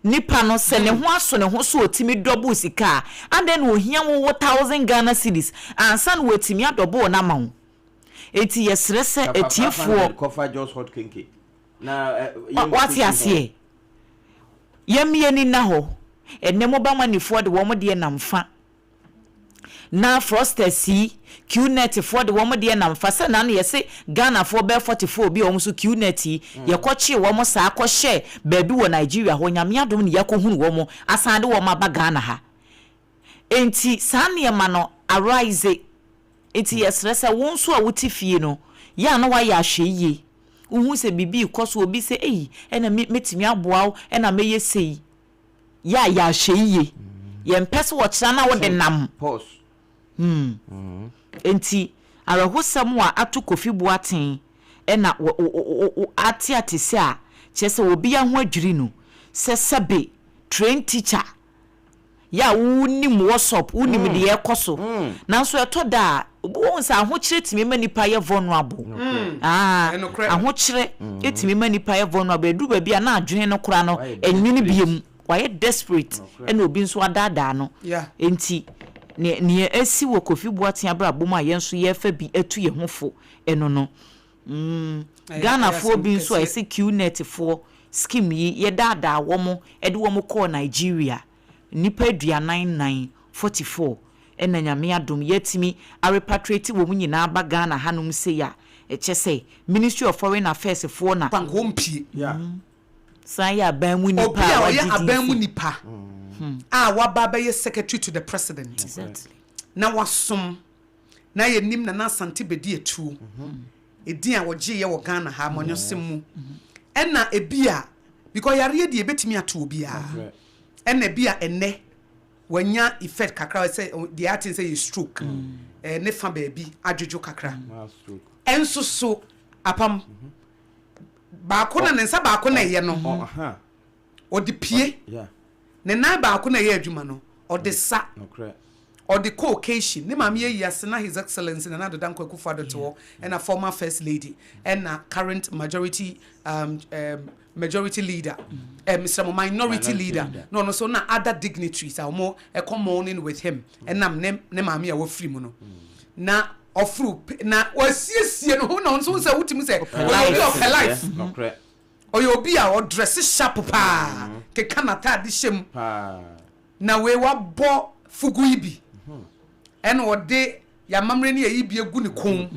D: nipa no se ne ho aso ne ho so otimi double sika and then wo hia wo 1000 Ghana cedis ansa no otimi adobo na mawo eti yesrese etiefuo
C: cover just hot kinky na
D: what you see yemie ni na ho enemo ba manifo de wo mo de namfa na frostesi qnet for de wo mo de namfa se na yese Ghana for be 44 bi o mo so qnet ye koche wo mo sa akɔhye baabi wo Nigeria ho nyame adom ne yakohunu wo mo asande wo ma ba Ghana ha enti sane ma no arise enti yesrese won so a wuti fie no ya na wa ya hweye uhu se bibi koso obi se ena metimi aboa ena meye sei ya hweye ye mpese wo kira na wo de nam
C: pause
D: enti arahosam a atu kofi boaten ena ate se a chese obi ya ho adwiri no se sebe train teacher ya unim WhatsApp unim de ekoso nanso etoda won sa ahokyere timi manipa ye vulnerable ahokyere etimi manipa ye vulnerable edu ba bia na adwene no kora no enwini biem waye desperate ena obi nso adada no enti ne esi wo kofi boaten abrabom a yenso ye fa bi etu ye hofo eno no Ghana fo bi nso a esi qnet fo scheme yi ye dada wo mo ede wo mo call Nigeria nipa 9944 ena nyame adom yetimi a repatriate wo nyina ba Ghana hanum se ya eche Ministry of Foreign Affairs fo na
B: pankompie
D: san ya ban mu nipa
B: obi a oya aban mu nipa wa baba ye secretary to the president
D: exactly
B: na wasom na ye nim na asante bedi etu edin a woje ye wo Ghana ha monyosem mu ena ebia because yare de ebetimi ato obia ena bia enne wanya effect kakra say the artin say stroke ne fa baabi adwojo kakra enso so apam ba ko na nsa ba ko na ye no odi pie ne na ba ko na ye adwuma no odi sa odi co-occasion ne mama ye yase na his excellency na Dada Kwakufu Adoto and a former first lady and a current majority leader Mr. minority leader no so na other dignitaries are more a commoning with him and nam ne mama ya wo free mu no na ofru na wasiesie no ho na so say wutimi say obi of her life obi a o dress sharp pa ke kanata de shem na we wa bo fugu ibi en ode ya mamre ne yi bi egu ne kon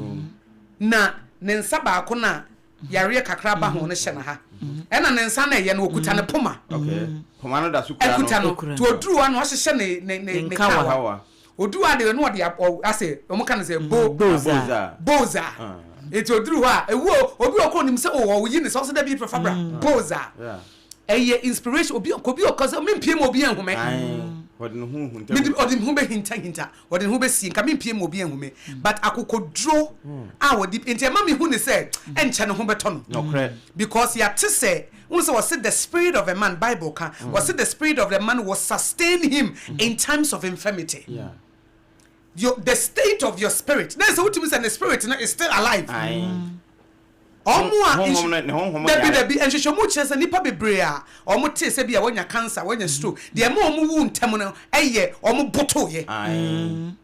B: na ne nsa ba ko na yare kakra ba ho ne hye na ha ena ne nsa na ye na okuta ne poma
C: poma no da su kura
B: no to oduru wa no hye ne kawa oduru ade no ode ase omo kan say boza eti oduru ha ewu obi okọ nim say o yi ne so da bi prefer bra boza eye inspiration obi okọ me mpie mo obi enhume odin hu be hinta odin hu be si nka me mpie mo obi enhume but akokodro a wodi enti ma me hu ne say enche ne hu beto no because ya te say unso was the spirit of a man Bible can was the spirit of the man was sustain him in times of infirmity the state of your spirit that's what you say the spirit is still alive omwa debi enhwehwemu chese nipa bebre a omo te se bia wonya cancer wonya stroke de ma omo wu ntem no eye omo botoye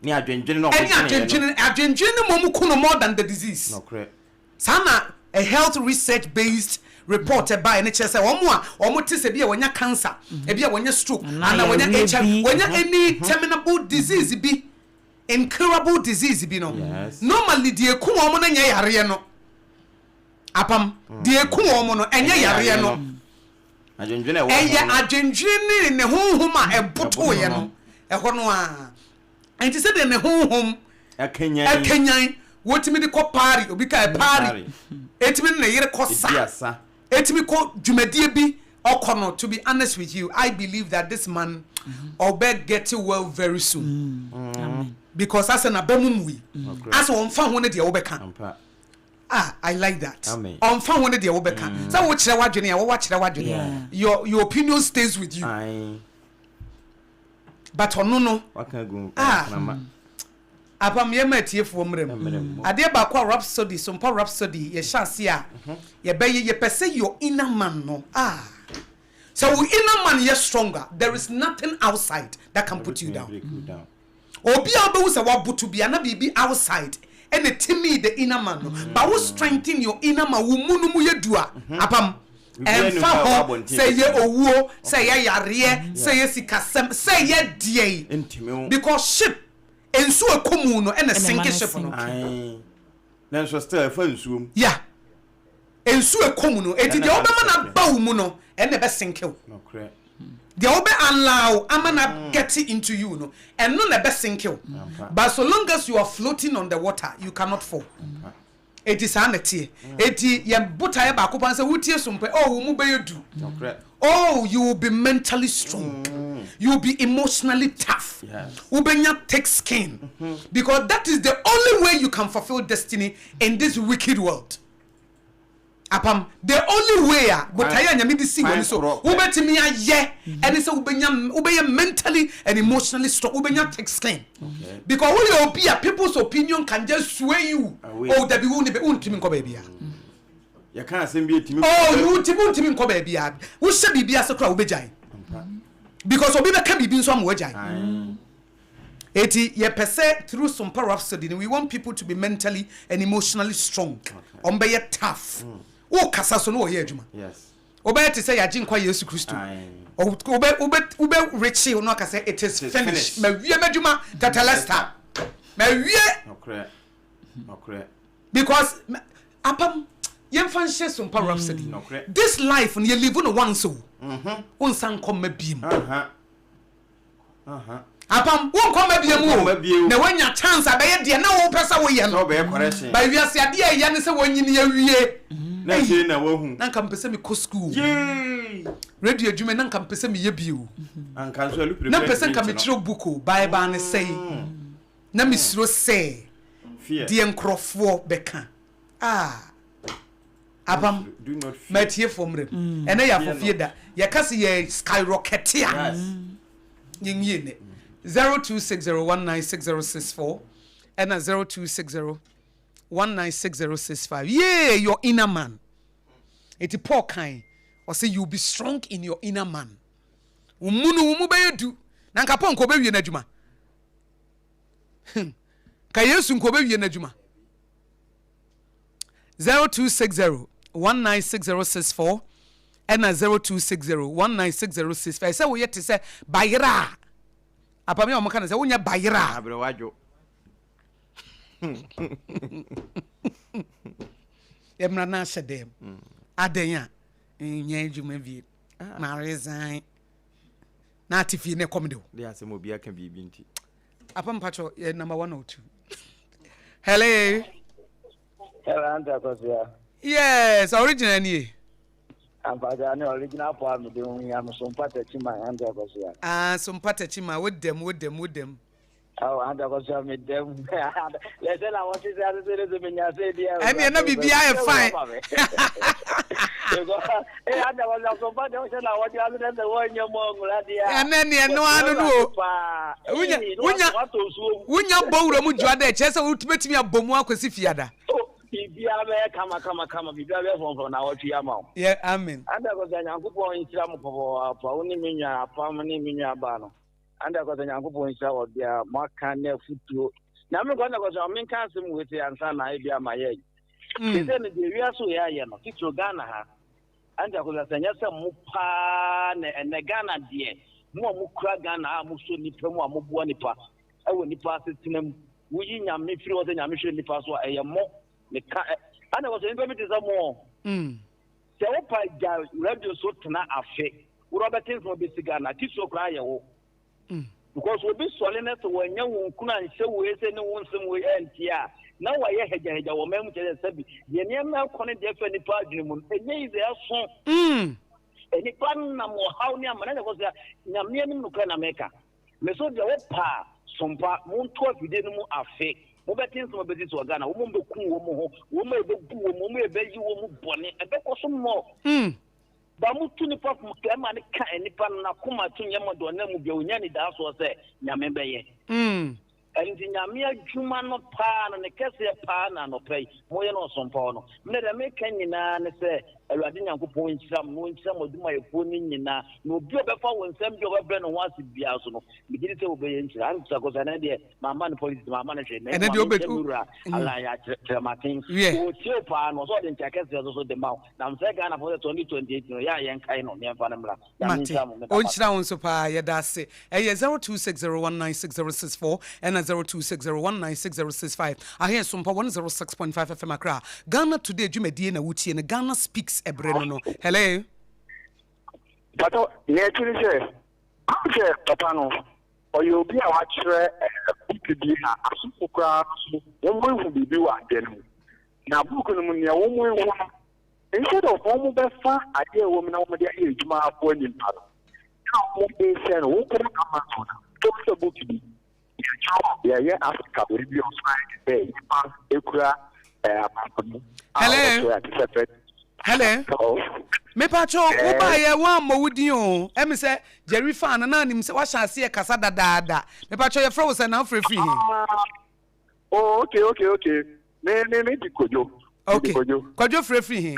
C: ni adwenjene no
B: adwenjene mo mu kuno more than the disease
C: no correct
B: sana a health research based report by NHS omo te se bia wonya cancer e bia wonya stroke ana wonya HIV wonya any terminal disease bi incurable disease bi no normally de eku omo na nya yare no apam de eku omo no enye yare no
C: adwenjene
B: ne honhom a eboto ye no eho no a enti se de ne honhom Kenyan. What me the call party, obi ka party. Etimi na yere kosa. Etimi ko dwumadie bi okono. To be honest with you, I believe that this man Obed get well very soon. Amen. Because as an abemumwi, as on fan one de obeka. I like that. On fan one de obeka. So watch the wadjeni, watch the wadjeni. Your opinion stays with you. But no. Apam ye matie fo mrem. Ade ba kwa Rhapsody, SOMPA Rhapsody, ye chance ya. Ye be ye pese your inner man no. So inner man is stronger. There is nothing outside that can put you down. Obi abewu se wabutu bia na bibi outside. And the the inner man no. But we strengthen your inner man. Wo munu mu yedua. Apam emfa ho say ye owuo, say ye yare, say ye sikasem, say ye die. Because ship ensu ekomu no and a sinking ship no.
C: Then so still for ensu.
B: Yeah. Ensu ekomu no. Enti de obema na ba mu no and the best sinking.
C: No correct.
B: The obe allow amana get into you no and no the best sinking. But so long as you are floating on the water, you cannot fall. It is anety. Eti ye buta ye ba ko pan say wutie sompe oh mu be yedu. No correct. Oh, you will be mentally strong. You will be emotionally tough. Yes. Ubenya thick skin. Because that is the only way you can fulfill destiny in this wicked world. Apam, the only way, but I am the see when so ubetimi aye, and it's ubenya mentally and emotionally strong. Ubenya thick skin. Because when you be people's opinion can just sway you. Oh, that be won't be ultimate baby.
C: You can't send me a team.
B: Oh, you ultimate ko baby. We should be as a crowd ubejai. Because obi be can be some wejai. Eti ye pese through SOMPA Rhapsody, we want people to be mentally and emotionally strong. Ombe tough. O kasa so no ye adwuma. Yes. Obe te say ya jinkwa Yesu Kristo. Obe rechi no ka say it is finished. Ma wie madwuma tatalesta. Ma wie. No correct. Because apam yemfa nhye SOMPA Rhapsody. This life you live no one so. Unsan kom mabiem. Apam won kom mabiem o. Na wanya chance abaye de na wo pesa wo ye no. Be correction. Ba wi ase ade ye ne se wonyini ya wie. Na na wahu. Na nka mpese me ko school. Radio adwuma na nka mpese me ye bio.
C: Anka so alu
B: na pese nka me tiro buko Bible ne sei. Na me siro sei. Die nkrofo beka. Apam
C: do not fear.
B: Matie fomrem. Ene ya fofie da. Ye kase ye skyrocketia. Yes. Yinye ne. 0260196064 and 0260196065. Yeah, your inner man. Eti Paul kind or say you be strong in your inner man. Umu be do. Nanka pon ko be wie na djuma. Ka Yesu ko be wie na djuma. 0260196064 and 0260196065. Say we yet to say bayra. Apami o maka na say wonya bayra.
C: Abrewajo.
B: Emra na shedem. Adenya nya adwuma vie. Na resign. Na atifi ne komdo.
C: Dey asem obi aka bibi nti.
B: Apam pacho number 102. Hello.
E: Hello, AKOSUA.
B: Yes, original ni.
E: Ampaja ni original poem de am SOMPA Techima AKOSUA.
B: SOMPA Techima with them.
E: Oh, AKOSUA with them. Let's say I want to say the menya say dia.
B: And na bibia e fine.
E: Eh, AKOSUA SOMPA de say na what you have the one your mom la dia.
B: And then no anu do. Unya bowro mu juada e chese ultimately abomu akwesi fiada.
E: Bibia be kama bibia be from na what you am.
B: Yeah, amen.
E: AKOSUA nyankopon ntira mo popo pa woni menwa apam ni menwa ba no. AKOSUA nyankopon ntira wo dia maka na futuo. Na me gona AKOSUA men kan sim wete ansa na e bia maye. Kese ne de wia so ya ye no. Tito Ghana ha. AKOSUA sanya se mu pa ne Ghana de. Mu kura Ghana mu so nipa mu amobo nipa. Ewo nipa setinam. Wuyi nyame firi wo se nyame hwe nipa so eyemo. Me ka AKOSUA nipa mi te za mo. Se wo pa radio so tena afe. Wo Robert Nso be siga na Tito kura ye wo. because we be solemness when you couldn't show we say no one some way and here. Now I hear your mem tell us, the name now connect the friendly party, and ye their song. Any plan no more how near man was there, Namian Nukanameka. Meso de Opa, Sompa, Monto, if you didn't move a fake. Mobetin some business to Ghana, woman be cool, woman be cool, woman be you, woman bonnet, and that was some more. Bamu tuni pop mukema ni ka enipa na kuma tunya modo na mu bia ni da so se nyame beye enti nyame adwuma no pa na ne kese pa na no pay moye no sompa no me da me kan nyina ne se Awurade Nyankopɔn nkyira moduma yefo ni nyina na obi obefa wonsam bi obebre no wase bia so no me gidi se obeye nkyira ansa ko sana de mama no police mama no hwe
B: na de obetu
E: ala ya tramatin o tie pa no so de ntakese so de maw na mse Ghana for 2028 no ya yen kai no me fa na mra
B: o nkyira won so pa ye da se 0260196064 and 0260196065 ahe SOMPA 106.5 FM Accra Ghana today dwumadie na wutie na Ghana speaks ebreno no hello
F: pato ye tiri se papa no oyo bi a wa kire bukidi na asukura so won mu bibi wa de no na buku no ne won mu ewu instead of won be fa ade wo mi na won de aye ejuma afọ ni pa no na won be se no wo ko kama so to se bukidi ya Africa we be on side there pa ekura
B: hello me pacho wo ba ye wan mo wudi o e me se Jerry fan na nim se wa hyase e kasa dadaada me pacho ye fro se na free free
F: oh okay me di kojo
B: okay kojo free free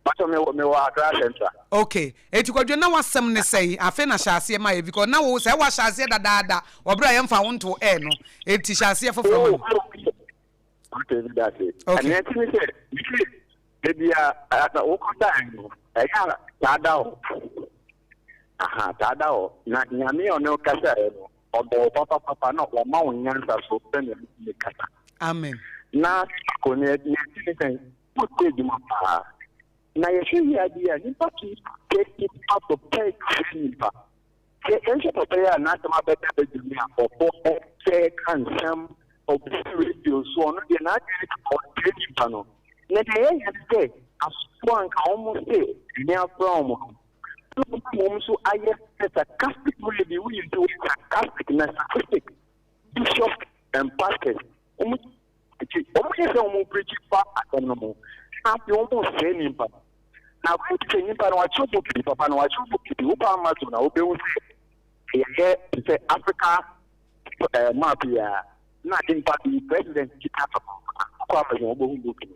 F: pacho me wa Accra Central
B: okay eti kojo na wasem ne sei afi na hyase ma ye because na wo se wa hyase dadaada obra ye mfa wonto e no eti hyase foforo ma
F: okay that's it and then me say maybe ata okoda ngo ya tadao tadao na nyame ono kasa no odo papa no o ma onyansa so pene ni kasa
B: amen
F: na ko ne ni tin ko ko di ma pa na ye shi ya dia ni pa ki take it out of pay ni pa ke enje to pay na ta ma beta be di mi afo e kan sam of radio so no de na ko ni pa no na de ya de aswan ka almost say near from so aye sarcastic really we do sarcastic na sarcastic bishop and pastors say preach pa akonomo na pe say ni pa na ko say ni pa no achobo ki papa no achobo ki u pa ma to na obe wo say say Africa map ya na din pa the president ki ta pa ko ma yo bo hu ki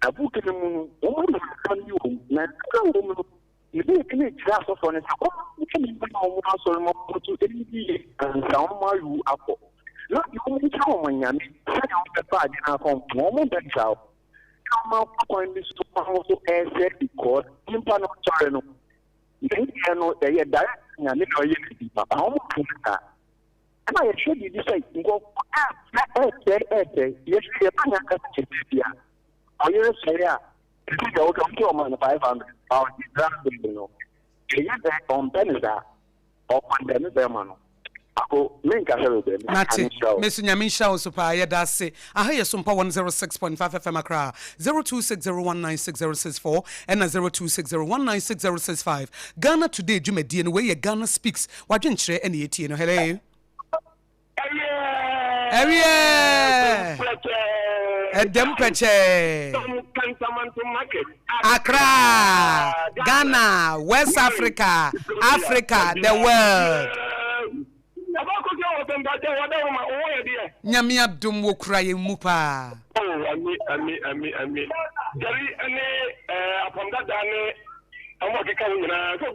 F: na buke mu o mo kan yu na ka o mo ni be kini jira so so ne sa ko ni ba o mo so mo to e ni sa o ma yu afọ na ko ni cha o mo nya ni sa ka o pa di na ko mo be cha o ka ma ko ni so pa o so e se because ni pa no cha no ni no e ye da nya ni no ye ni pa o mo ku ka ana ye che di sai ngo ye se pa nya ka che bia oyo seria ti go to to man 500 or the grand no e ya da on benza o pandemi be man ako men ka hero be
B: Nati mesu nyame hia so pa ye da se aha ye SOMPA 106.5 FM Accra 0260196064 and 0260196065 Ghana today dwumadie no we ye Ghana speaks wadwenkyere ene yetie no hello Edem peche Accra Ghana West Africa Africa the world Nyame adom wo kura ye mu pa
F: ami Jerry ene apam dada ne amu keka nyina so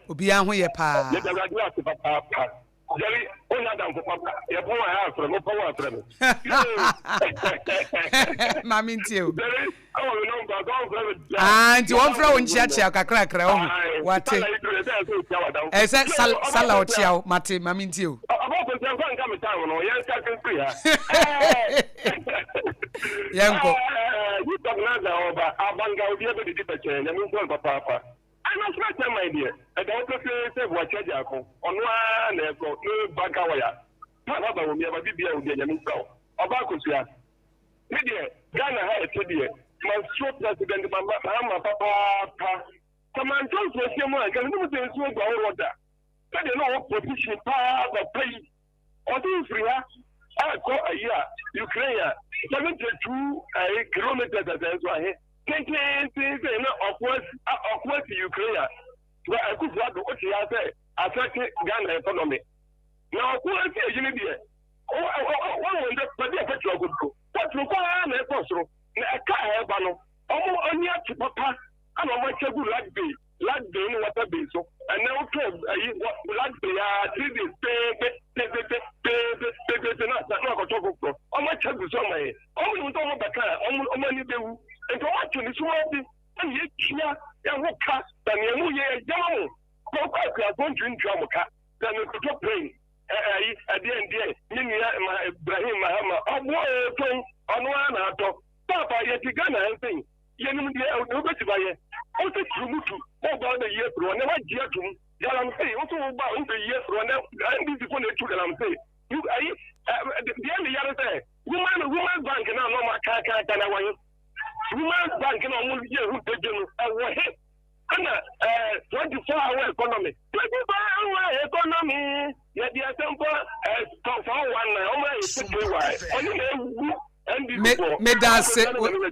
F: obi aho ye
B: pa
F: ye da graduate papa Jerry onya dan ko papa ye pon wa ha afro mo pon wa afro me
B: mami ntio
F: Jerry awo no ba go
B: nti won fra won chia kakra o wate ese sala o chia mate mami ntio
F: abo ko ntia nka me tan no ye ska kan free ha
B: yanko
F: you talk na da oba abanga obi e be di peche na mi nko papa
G: national time idea. And I also say what charge on one no bankawaya. Not about me, but be able to get AKOSUA. Media, Ghana had today. My short president, Mama, Papa, Command Jones was your man, can never say so about water. That you know position power of pay. Or do free, I call a year, Ukraine, 72 kilometers at the end. Taking upwards to Ukraine, where I could have what he has said, affecting Ghana economy. Now, who is the unity? Oh, but the effect of good. What you call an apostle, a car, Bano, only up to Papa, and a much good like being water base. And now, like they are 3 days, how much have you so many? Only with all the car, only the and to watch this world, and yet, and what cast, and you know, young. Go back, I want to drama cat, then you could play. At the end, Ibrahim Mahama, on one out of Papa, yet you gonna anything. You know, the other by it. Also, Trumutu, about the year through, never dear to me. Yalam say, also about the year through, and this is one of the children I'm saying. You, the end of the other day, woman bank, and I know my car can't tell away. Women's bank and all year who did you and 24-hour economy. 24-hour economy. Yet the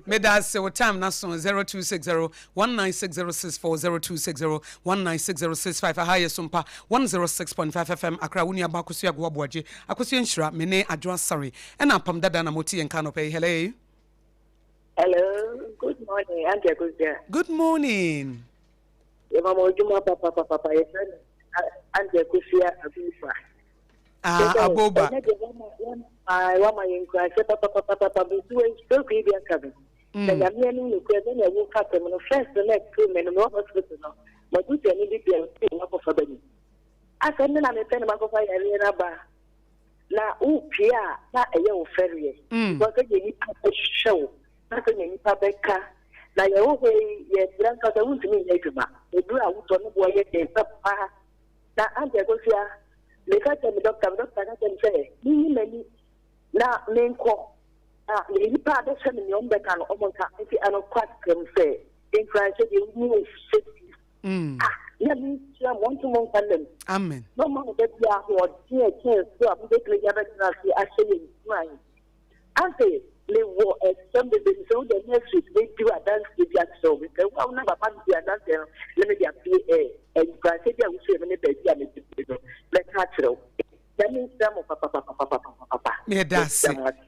B: Medase what time na son 0260-1960640 260-1960665 ahaya SOMPA 106.5 FM Accra wuni AKOSUA ABOAGYE AKOSUA nhyira mene ADWOA ASARE ena apam dada na moti enka no pay. Hello.
H: Hello, good morning, Auntie AKOSUA.
B: Good morning.
H: Mama Ojuma Papa, Auntie AKOSUA Abufa.
B: Aboba.
H: I want my inquiry, Papa, doing still be coming. And I'm hearing you because then I woke up and first the next 2 men, no hospital, but do you need to be up for the I said, I'm a pen of my area. Now, Pia, not a young ferry, but you need to show. Nothing in Pabeka. Now, your way, yes, grandfather won't mean later. The blue out on the boy, Papa. Now, Auntie AKOSUA, look at the doctor, can say, many. Now, main call. The part of sending your back and almost and a quack can say, in France, you knew 60. Let me want to month.
B: Amen.
H: No more that you are what dear chance to update the other actually mine. Auntie. They were extended so the next week they do a dance with that so we can never find the dance let me get PA and Brazilia will say many baby let's natural. That means some of Papa.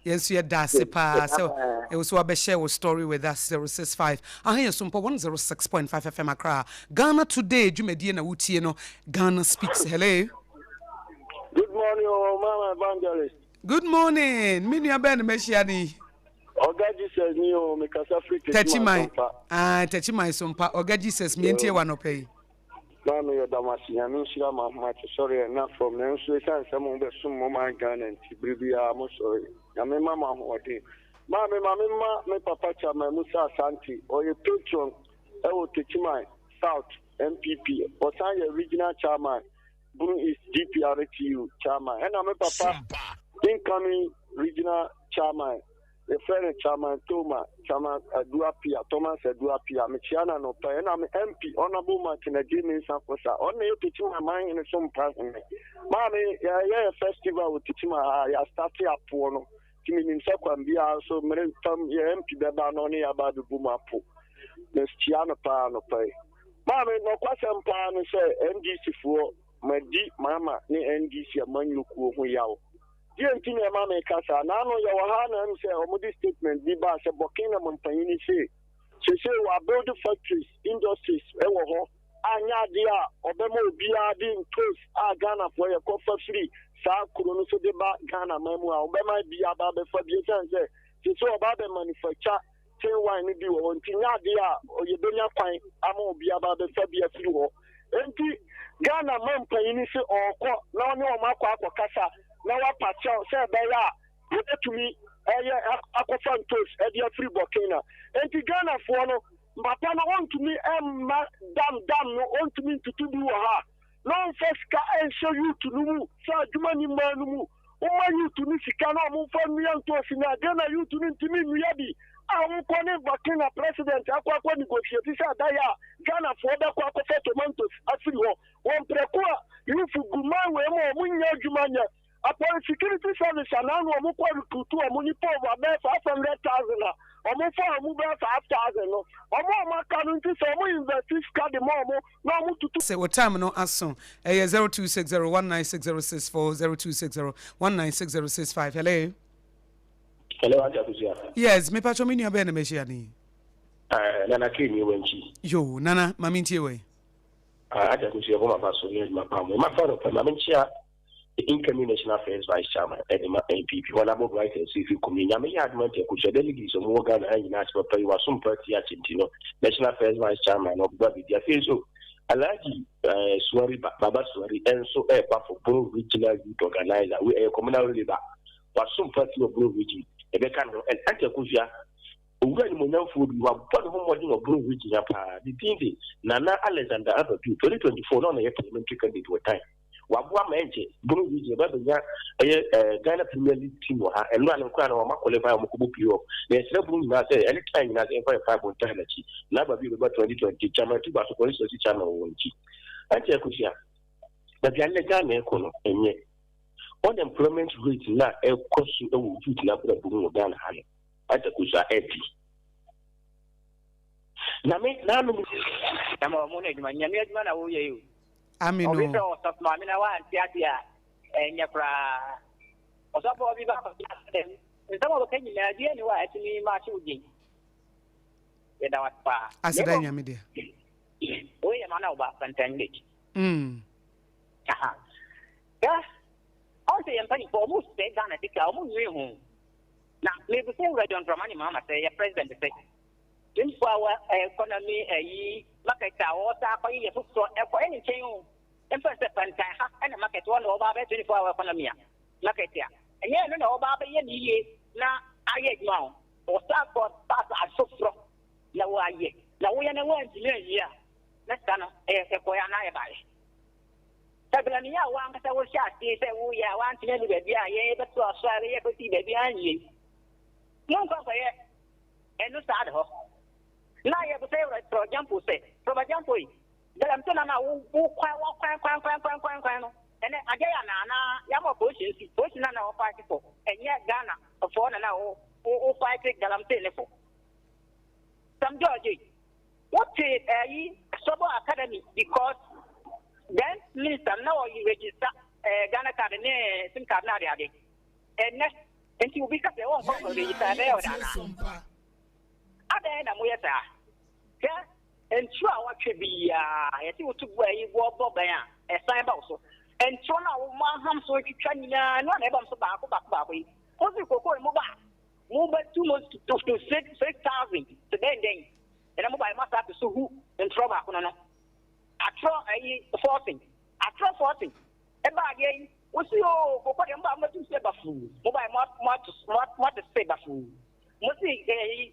B: Yes, you dance pa. So it was what share a story with us 065. I hear SOMPA 106.5 FM Accra. Ghana today, Jumediana Utieno. Ghana speaks. Hello.
G: Good morning, Mama Evangelist.
B: Good morning. Minya Ben Meshiani.
G: Ogaji says me o me kasa Africa.
B: Touch my SOMPA. Ogaji says me entie one pay.
G: Mama yo damasi ya me shira ma sorry na from na nso san some be sum mo man Ghana nti bribia mo sorry. Ya me mama ho ode. Mama me papa chama Musa Santi or your patron e wo touch my South MPP or san your regional chairman Blue is DPRTU chairman and my papa incoming regional chairman. The friend chairman Thomas ADWOA Thomas ADWOA Michiana no pay and I'm MP honorable Martin Jimmy Sanfosa. Only you teach my mind in some part. Mommy, yeah, festival with teach my I started up one. Kimi himself be also many time MP Beba Noni about the Bumapo. Miss Chiana Pa no pay. Mommy, no question pan say NDC for my deep mama ni NDC manu ku yao. Dear Tina Mama Casa, Nano Yawahana and say, Omodi statement, Diba, Bokina Montagini say, she say, we are building factories, industries, Ewoho, Anya Dia, Obemo Biadin, Toast, Ghana for a coffee free, Sa Kurunuso Deba, Ghana, Mamma, Obema Dia, Baba for the say, she saw about the manufacture, say why need you on Tina Dia, or you don't find Amo Biaba the Fabia Fluo. Enti Ghana Montagini say, or now no Mako Casa. Now, what Pacha said, to me, AKOSUA toast, free Burkina. And the Ghana for no, Mbata na want to me dam no want to me to do ha. No first ka show you to no sa juma ni manu. O man you to ni sika na mo fa mi anto sina de na you to ni ntimi nua bi. I'm calling Bakina president. I can negotiate this. Ghana for the Quaco tomatoes. I feel one prequa. You for Guma, where more Munya Jumania. Upon security service, and now I'm going to a money for about 500,000 or more for a move 5,000 or more. My currency, so we invest this card the more. No, to
B: say what time no aso. 0260196064 0260196065. Hello.
I: Hello, AKOSUA.
B: Yes, me pacho me nua be na me hia ni.
I: Nana Kini wenchi.
B: Yo, Nana, mami ntie we.
I: AKOSUA ko ma so ni ma pa mo. Ma fa no pa ma ntia the incoming national affairs vice chairman edema NPP one about right and see community me adman AKOSUA delegates mo Ghana and United Papa you SOMPA Tiatintino national affairs vice chairman of Babi dia fezo Alaji Suari Baba Suari and so a for Bro regional youth organizer we a communal leader was SOMPA of Bro region Ebeka no and AKOSUA Uga ni monyam food you are born home modern of Bro region pa the thing Nana Alexander Abba 2024 no na parliamentary candidate with time Wabua menje Bro region ba benya Ghana Premier League team ha eno an kwa na ma qualify mo kubo pio na esrebu ni na say anytime na say 5 time na chi na ba bi 2020 chairman to ba so police chairman wonchi AKOSUA ba bia le Ghana ko no enye unemployment rate na ekosu ewu youth na bra bu Ghana ha AKOSUA edi na me na no
J: mo mo ne duma nyame aduma na wo ye yo
B: amino
J: obi so so ma me na wa antia enya kra osopo obi ba dem ntamo bo kenyi na die ni wa atimi ma chi ugin e da wat pa
B: asida nyame de
J: o ye mana oba fantande aha ya o se yempani po mu se Ghana tika o mu nwe hu na me bu se ura John Dramani mama say ya president say 24-hour economy market water kwa ye fuso e any change emphasis panta ha and market one over 24-hour economy market ya enye no na oba ba ye niye na aye gwa o sa ko pass asofro na wo aye na wo ye na wo engineer ya na sana e ko ya na e bare tabla ni ya wa ngata wo sha ti se wo ya wa engineer ni be bia ye be to so are ye ko ti be bia anyi mo ko ye enu sa de ho na ye bo say for example dalam to na wo kwan no ene age ya na ya mo ko shi na wo fight for enye Ghana for na wo fight dalam te ne for some George what yi Sobo Academy because then minister now you register Ghana card ne sim card na ade next enti obi ka se won ko register be o dana ada na mo yesa ya entu a watwe bia yeti wotubu ayi bo ban a esan ba so entu na wo ma ham so twitwa nyina no na e ba so ba ko yi ozi kokoro mo ba 2 months to 6,000 to then and mo ba ma sa so hu entu ba ko no atro ayi 14 e ba ge wo si o kokoro de mo ba ma tu se ba fu mo ba ma to se ba fu mo si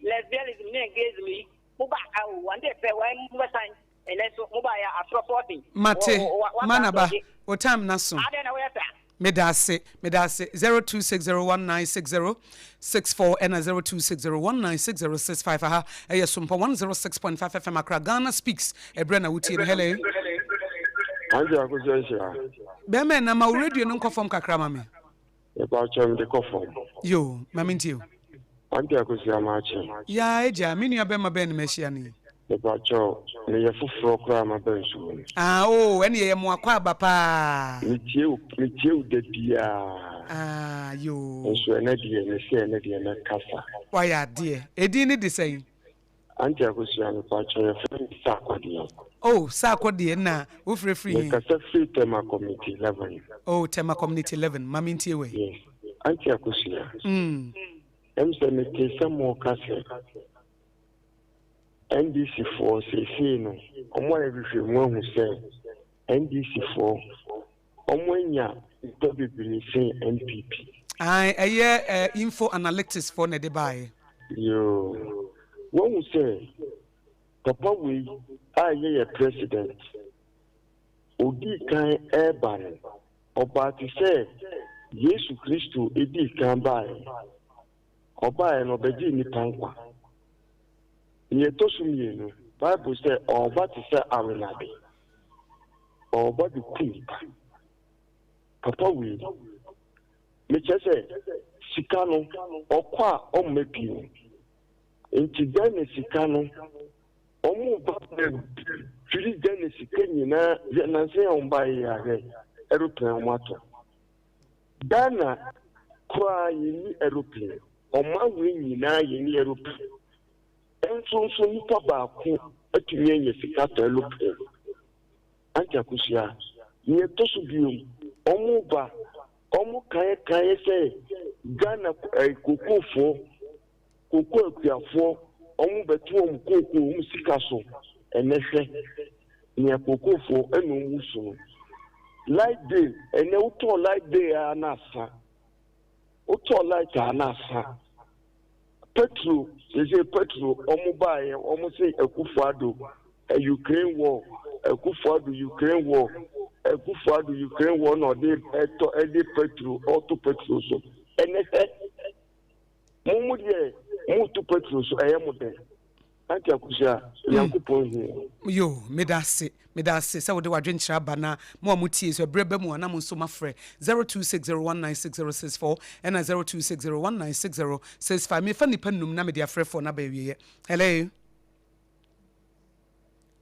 J: lesbianism ne engagement Muba one day fair when Mubasan and then so Mubaya after 40.
B: Mate, Manaba, what time Naso? Medase 0260196064 and 0260196065. Aha, SOMPA 106.5 FM Accra. Ghana speaks. Ebrena Uti. Hello. Beme na ma radio no confirm kakra mame.
K: E ba chom de confirm.
B: Yo, mame ntio.
K: AKOSUA machi.
B: Ya eja me nua be ma be na mehia ni.
K: E ba cho ne ye fufuro kra ma be nsu.
B: Ene ye mo akwa aba pa.
K: Mitie u de bia.
B: Yo.
K: Nso ene de ne se ene de na kasa.
B: Wa ya de. Edi ni de sei.
K: AKOSUA no pa cho ye friend Sakode.
B: Sakode na wo free.
K: Ne kasa free tema community 11.
B: Tema community 11. Mami ntie we.
K: Yes. AKOSUA. MSMT some more cassette. NDC 4 say no. Everything one who say NDC 4. Omwenya probably say NPP.
B: Info analytics for ne de buy.
K: Yo. One who say Papa we a president. Odi kan ebare. Oba ti say Yesu Kristo edi kan bae. Oba no beji ni pankwa. Ye to sumye no. Bible say oba ti say awenabe. Oba di queen. Papa we me say sikano okwa ommepi. Enti dane sikano omu ba fili dane sikani na nanse omba ya aeroplane wato. Dana kwa yini aeroplane. Oma we nyina yini aeroplane. Enso nipa baako atumi anya sika to aeroplane. AKOSUA ye to so biom omu ba omu kan say Ghana kokofo koko akuafo omu betu omu koko omu sika so enehwe nya kokofo enu muso light day ene uto light day anasa uto light anasa petrol omu bae omu say Akufo-Addo Ukraine war Akufo-Addo Ukraine war Akufo-Addo Ukraine war no dey petrol auto petrol so enehwe mumudie mutu petrol so ayemode AKOSUA yankopon here
B: yo medase say we de wadwenkyira bana mo amutie so brebe mu ana mo nso mafrɛ 0260196064 and 0260196065 me fa nipa num na me de afrɛ for na ba wiye.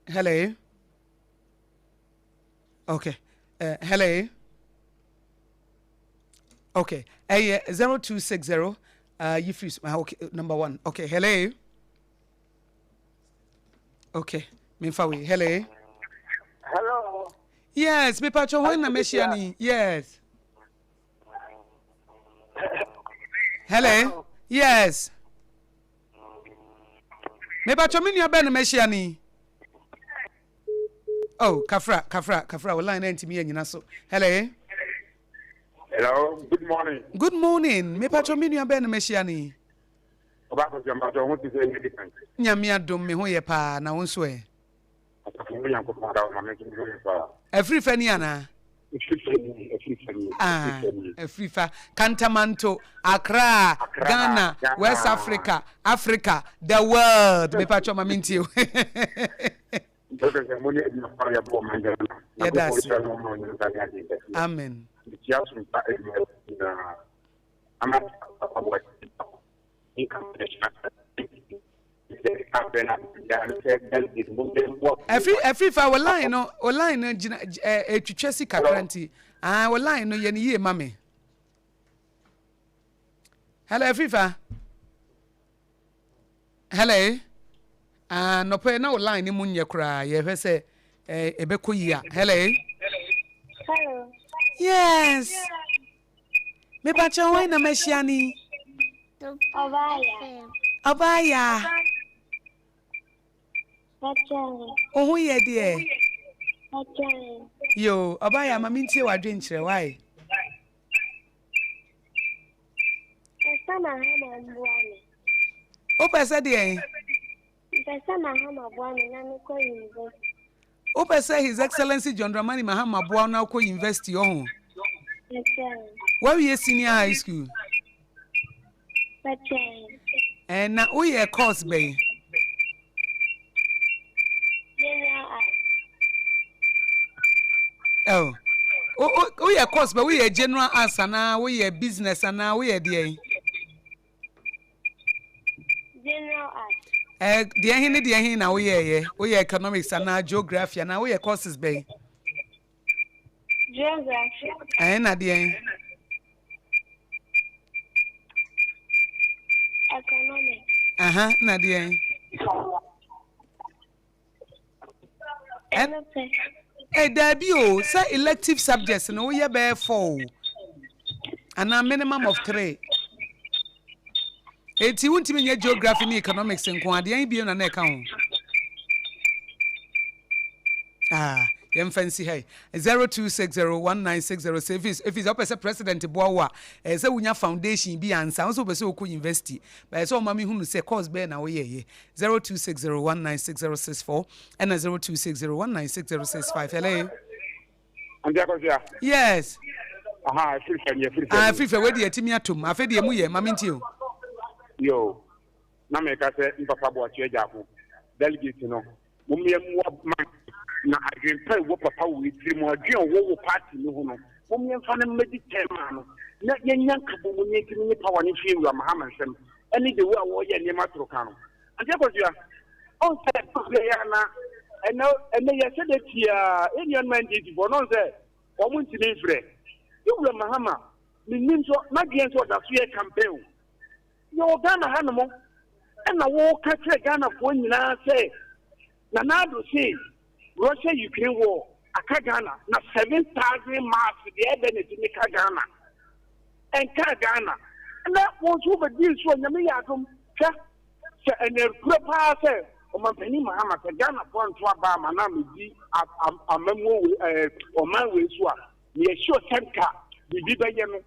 B: Hello okay hello okay 0260 you free okay number 1 okay hello okay me fa we hello yes me pacho when na meshiani yes hello yes me pacho me nua be na meshiani oh kafra we line ntimi yanyina so hello good morning me pacho me nua be na meshiani
L: Oba jamba to won ti say any different.
B: Nyame adom me ho ye pa na won so e. Every fani ana. Afrifa, Cantamanto, Accra, Ghana, West Africa, Africa, the world. Me pacho maminti you. Amen. Every fa line no etwetwe sika kranti line no ye ne ye mame. Hello every fa. Hello no pe na line ni munye kra ye hwe se ebeko yi a. Hello yes me pa cha why na meshiani Obaya. Oh ye dear. Yo, Obaya mami ntie wadwenkyere why? O pese de O pese His Excellency John Dramani Mahama Boa na ko university oh. Where you senior high school? And now we a course bay. Oh, we a course, but we a general answer now. We a business and now we a DA.
M: General art.
B: The end now we economics and now geography and now we a courses bay.
M: Geography.
B: And at the end.
M: Economics.
B: Nadia. Debut, say elective subjects, no, we are bare 4 and a minimum of 3. It's you won't even geography and economics and quantity ain't be on an account. Yem fancy hey 02601960 if is up as a president boawa say unya foundation bi ansa so be say oku university but so mama hunu say course be na we ye 0260196064 and 0260196065 hello
L: AKOSUA
B: yes
L: aha
B: free we dey atimi atom afa dey mu ye mama ntio
L: yo na me ka say papa bo achi ejafo delegate no mumyem na agrimpa wo papa wo itiri mo adwen wo party ni ho no mumyem fa na medi tema no na yenyan kabo mo nyekini ni power ni fi wa mahamasem ani de wo wo ye ni matroka no AKOSUA on say ya na ene ye se de tia union mandate bo no say o mu ntini frɛ yo mahama ni ninso na gien so da so ye campaign yo Ghana ha no mo na wo ka tre Ghana fo nyina say na do say Russia Ukraine war aka Ghana na 7,000 miles the benefit ni ka Ghana and ka Ghana na wo so be deal so nyame ya dum ka se ene propa say o man pani mahama ka Ghana fo nto aba ma na me di amamo o man we so a me sure senka bibi be ye no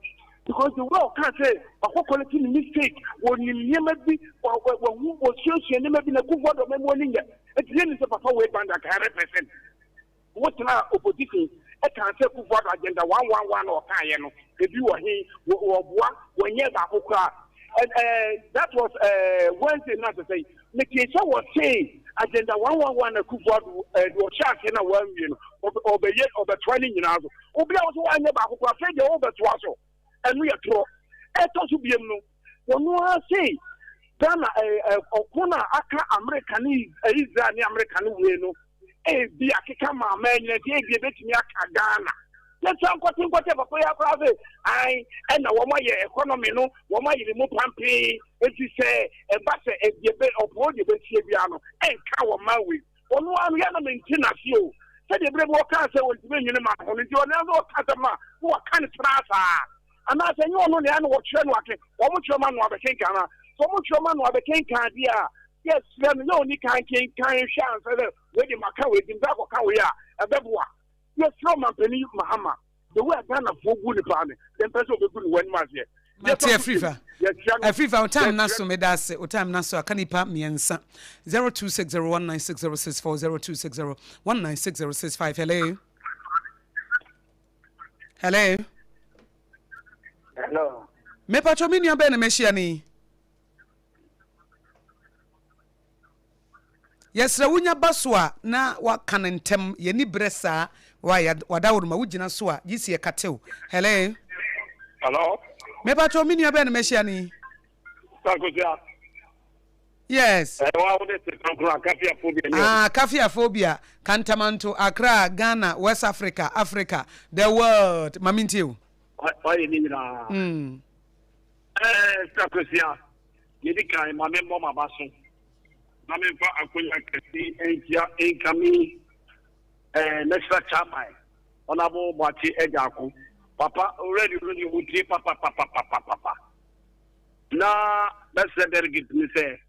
L: because the world can't say quality mistake when you never be or who was social never been a good word of memory. It's really papa way band that can represent what now opposition. I can't say good word agenda 111 or Kayano. If you are here when you're back, and that was Wednesday not to say the case was saying agenda 111 a good word was shot in a 1 million or the year of the 20 years. Obi also one back who are saying over to us. And we are true. Eto to be no. One say Ghana okuna aka American Israel ni American we no. Bi akeka ma man ye dey betimi aka Ghana. Let's talk what papa ya kwa I na wo ma ye economy no, wo ma ye mu pampe. Eti say e ba say e be opo de be tie bia no. Enka wo ma we. Onu anu ya na maintenance yo. Say the brave work can say wo ti be nyine ma ho ni o na zo kata ma wo kan trasa. And I say, no, no, what you're not, what your man will be king, so much your man will be king, dear. Yes, then no, you can't chance, waiting my car with him back or car we are, a beboa. Yes, from a penny, Mahama. The way I've done a full good party, then person will be good one month yet.
B: Matia Frifa. A Frifa, time Naso Medase, or time Naso, a canipa me and son 0260196064 0260196065. Hello. Hello.
E: Hello.
B: Me pacho mini abene meshiani. Yesra wunya baswa na wakanentem yeni bresa wadawuruma wujina soa yisiekatew. Hello.
L: Hello.
B: Me pacho mini abene meshiani.
L: AKOSUA.
B: Yes.
L: Kafia
B: phobia. Kantamanto, Accra, Ghana, West Africa, Africa, the world. Mamintio.
L: Why you need AKOSUA. You can't my mama basu. My member Akunya Kasi Enkami next chama. Honorable Bati Ejaku. Papa already would papa. Now let's say me say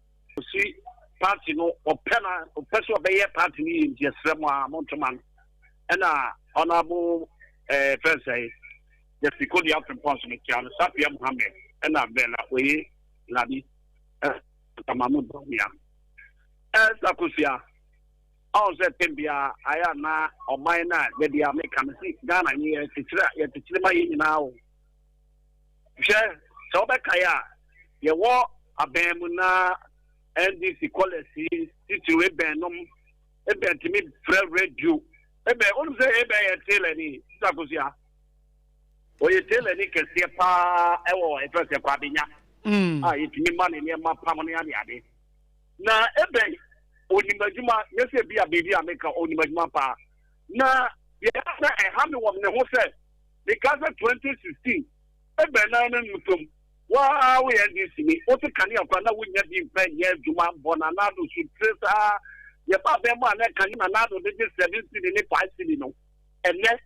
L: see party no or person be party in just Monteman and honorable first say just because you have to sponsor me can Sapia Muhammad and Bella we Labi Tamamu Domia AKOSUA all said Timbia I am now or mine maybe I make come see Ghana here to my now share so Bekaya you walk a bemuna NDC policy situation benum ebe timi free radio ebe onu say ebe ye tell ni AKOSUA o ye tell ni kese pa ewo e fese kwa binya yitimi ma ne ma pam ne ade na ebe onimajuma yese bia baby ameka onimajuma pa na ye na e ha me wo ne ho say because 2016 ebe na na mutom wa we NDC ni o te kan ya kwa na wo nya bi mpa ye djuma bona na do su tresa ye ba be mo na kan na do de 70 ni 5 no ene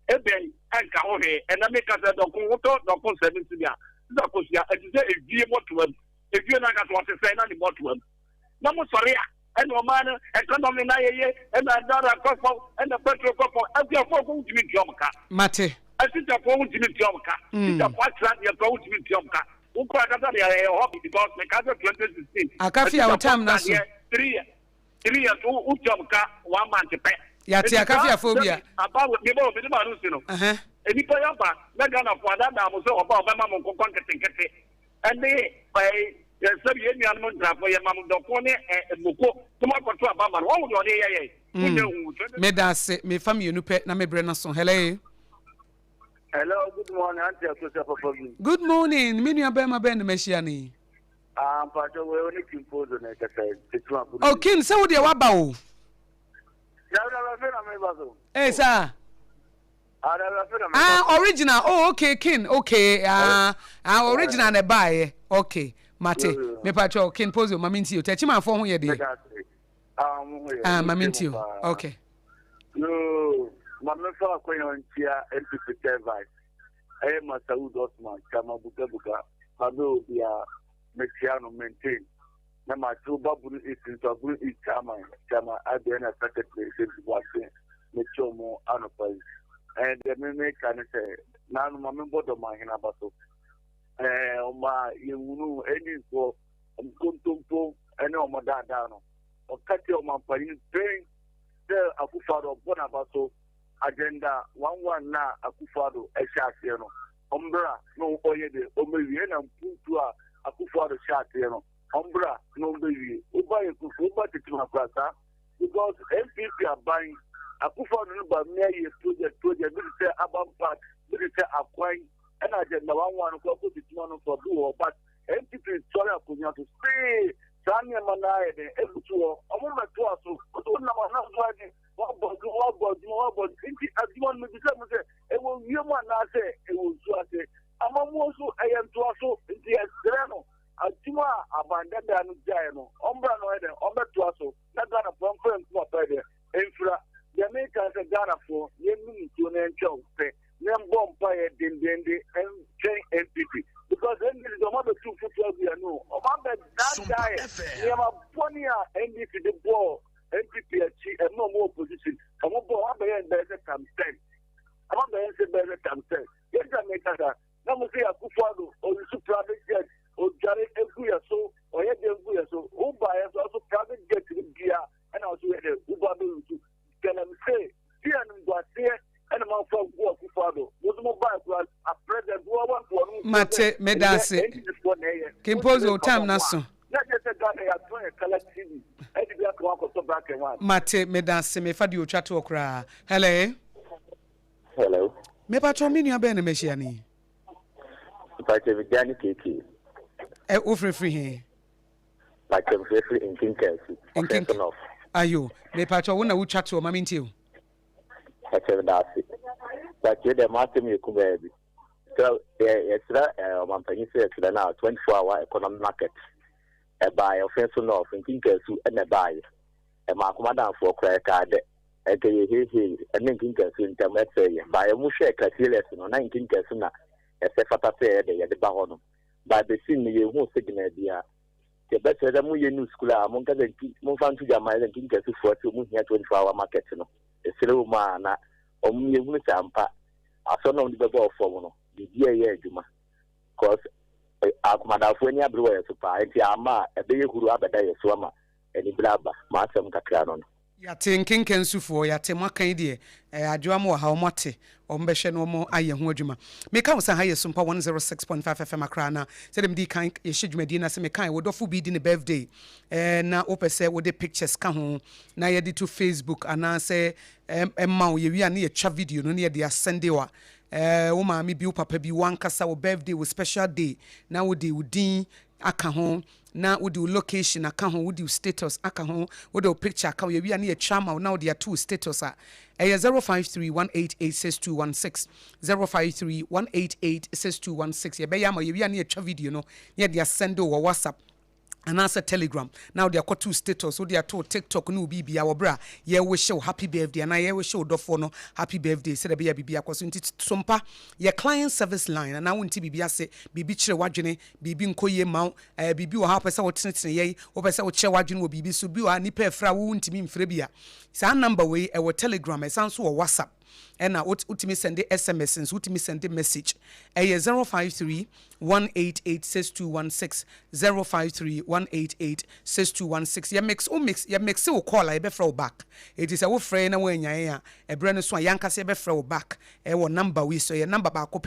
L: ebe anka ho he ena me ka do ko to do ko 70 dia AKOSUA e je e vie moto am e vie na ka to se na ni moto am na mo sori a and no man, economy na ye, and another couple, and the petrol couple, and the four going to be Jomka.
B: Mate.
L: I think the phone to be Jomka. The what track you're going to be Jomka. Who quite a hobby because the Casa 2016.
B: I can't feel our time now.
L: 3 years, 2 Jomka, 1 month to pay.
B: Yati akafia phobia.
L: About what people with the Marusino. And if I am back, not gonna for that, I was so about my mom conquering. And they by the Soviet Union for your mom, Dopone and Muko, tomorrow to Abama. Oh, your
B: me that's me family, you pet, na me brenna son. Hello.
G: Hello, good morning, Auntie Akosa.
B: Good morning, Minya Bema Ben Messiani.
G: Part of where you impose on it.
B: Oh, King, so dear Wabao. Hey, sir. Original. Oh, okay, King. Okay. Original ne buy. Okay. Mate. Me patro King pose your maminti you. Touch my phone here dey. Maminti you. Okay.
G: No, mama fa kwenye ntia NPP service. Masaud Osman kama buka. Hado bia mekiano maintain. Na matuba buru isinto buru ikama adena secretary watching mechomo anopai and the me can say nanu mambo do mahina baso oma yunu eni so mkontompo ene oma dada no okati oma mpani train the akufado bona baso agenda 11 na akufado ehia no ombra no oyede omewie na mpuntu a akufado hia no Umbra, no baby. Uba to Plata because MPP are buying a Kufa by me project, military Abam Park, military acquiring, and I did the one o'clock with one for duo, but MPP is sorry to stay. Tanya Manai, every two, I'm on my tour, so what about as one may become it will human, I say, it will say, I'm also I am to also in the Estrano. Atuma abandada no jaino ombra no ede obeto aso na Ghana conference no pede infra the Americans Ghana for yemi to na encho pe nem bomba e dendende en chain NPP because then there is a mother 2 football we no o ma be that guy we ma ponia NPP the ball NPP achi e no more opposition o mo bo wa be en be campaign o ma be en se be campaign yes America na mo say akufado o su private jet o jare eguya so o ye de eguya so o ba ye so private jet bia and also the uba do to can am say here and go there and ma for go akufado wo mo ba plus a president wo want for
B: mate medase kimpozo time na so
G: na just Ghana ya to collective e di akwa ko to back one
B: mate medase me fa di o twato okra
N: hello
B: me patro mi nua be na mehia ni
N: patro vidiani keke
B: free here.
N: Like I'm free in Kinkasi.
B: In Kinkasi. Ayo, me patro wona wo chat o ma mentiu.
N: That's but you the master me ku baby. So yesra mampani say to na 24-hour economic market. E buy offense no in Kinkasi and e buy. E ma komanda for credit card. E ke he and Kinkasi internet say buy mu share cashless no na Kinkasi na e se fata say de ba hono. By the scene, you won't signal the better than we new school. Among the Monfan to Jamaica and King for 24-hour market. A slow man, only with Sampa. I saw no the ball for the year, Juma. Because Akumada Fuenia blew a super, and Yama, a baby who have a day swimmer, and in Blabba, Marsam Cacanon.
B: Ya thinking can su for ya tema kan die adwamo ha omote ombehwe no mo aye ho adwuma me ka usa haye SOMPA 106.5 FM akra na se dem di kan ye hwedwumadi na se me kan wodofo bi di ne birthday na opese wo de pictures ka ho na ye di to Facebook ana se emma wo ye wi ana ye twa video no na ye de asende wa wo ma me bi wo papa bi wankasa wo birthday wo special day na wo de udin aka ho na wo di location aka ho wo di status aka ho wo di picture aka ye wi ana ye chama na wo di two status a 0531886216 0531886216 ye be ya ma ye wi ana ye twa video no ye de send wo WhatsApp and answer Telegram. Now they are got 2 status, so they are told TikTok no BB our bra. Yeah, we show happy birthday, and I we show no happy birthday. Say the BB akos into SOMPA your client service line, and now when TBB say BB chere wajene BB nkoye mount BB wa hapa sa wotene ye wo pesa wo chere wajene wo BB so bi wa nipa fra wo ntimi mfre bia. Sa number we e wo Telegram e sanso wo WhatsApp. And now ultimate send the SMS and ultimate send the message. 053 188 6216 053 188 6216. Ya mix will call I be throw back. It is a friend away ya a brand so yanka se be throw back. Number we so your number back up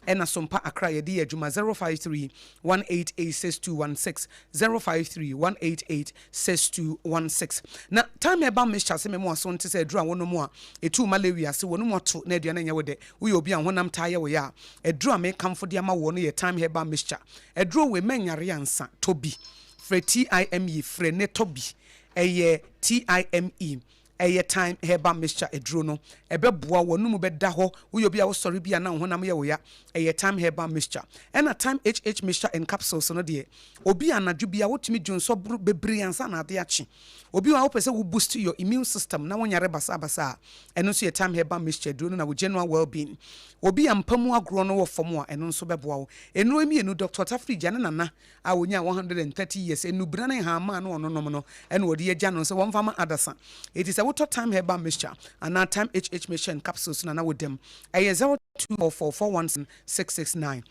B: and a SOMPA Accra ya dia juma 053 188 6216 053 188 6216. Now time about Mr. Seme mo so to say draw one more a 2 malaria so one moto na aduane nya wode we obi an honam taye we ya edru ame kamfo de ama wo no ye time heba mixture edru we manyare ansa tobi fre time fre ne tobi eye time eye time heba mixture edru no ebeboa wonum be da ho we obi a wo sori bia na honam ye we ya eye time heba mixture and a time HH mixture in capsules no de obi anadwo bia wotumi dwonso bebre ansa na ade achi obi wa opese wo boost your immune system na wonyare basa eno so ye time heba mixture do na wo general well-being obi ampamu agro no wo fom a eno so beboa wo eno emi Dr. Tafrija na nana a wonya 130 years enu brana ha ma no no no eno wode ye gya no so won fama adasa it is a water time heba mixture and now time HH mixture capsules na with them 0244417669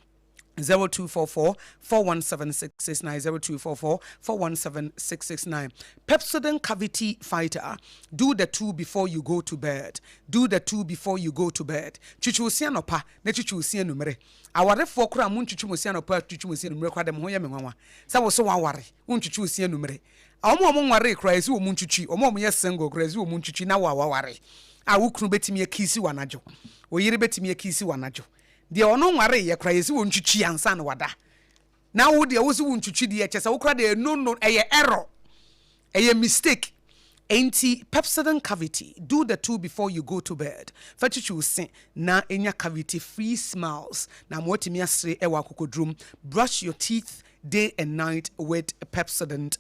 B: 0244 417 0244 417 Pepsodent Cavity Fighter. Do the 2 before you go to bed. Do the 2 before you go to bed. Chuchusia no pa, ne chuchusia numere. Aware fo kura mun chuchusia no pa, chuchusia numere kwa dem ho ye menwanwa. Sa wo so aware, un chuchusia numere. Omo nware kura esi wo mun chuchi, omo ye single kura esi wo mun chuchi na wa ware. A wo kunu betimi akisi wanajo. Wo yire betimi akisi wanajo. De ono nware ye kra yesi wonchuchi ansa na wada na wo de wo si wonchuchi de chese wo kra de no error mistake enti Pepsodent Cavity. Do the 2 before you go to bed. Fatuchu sin na enya cavity free smiles na motimi asre ewa kokodrum. Brush your teeth day and night with Pepsodent.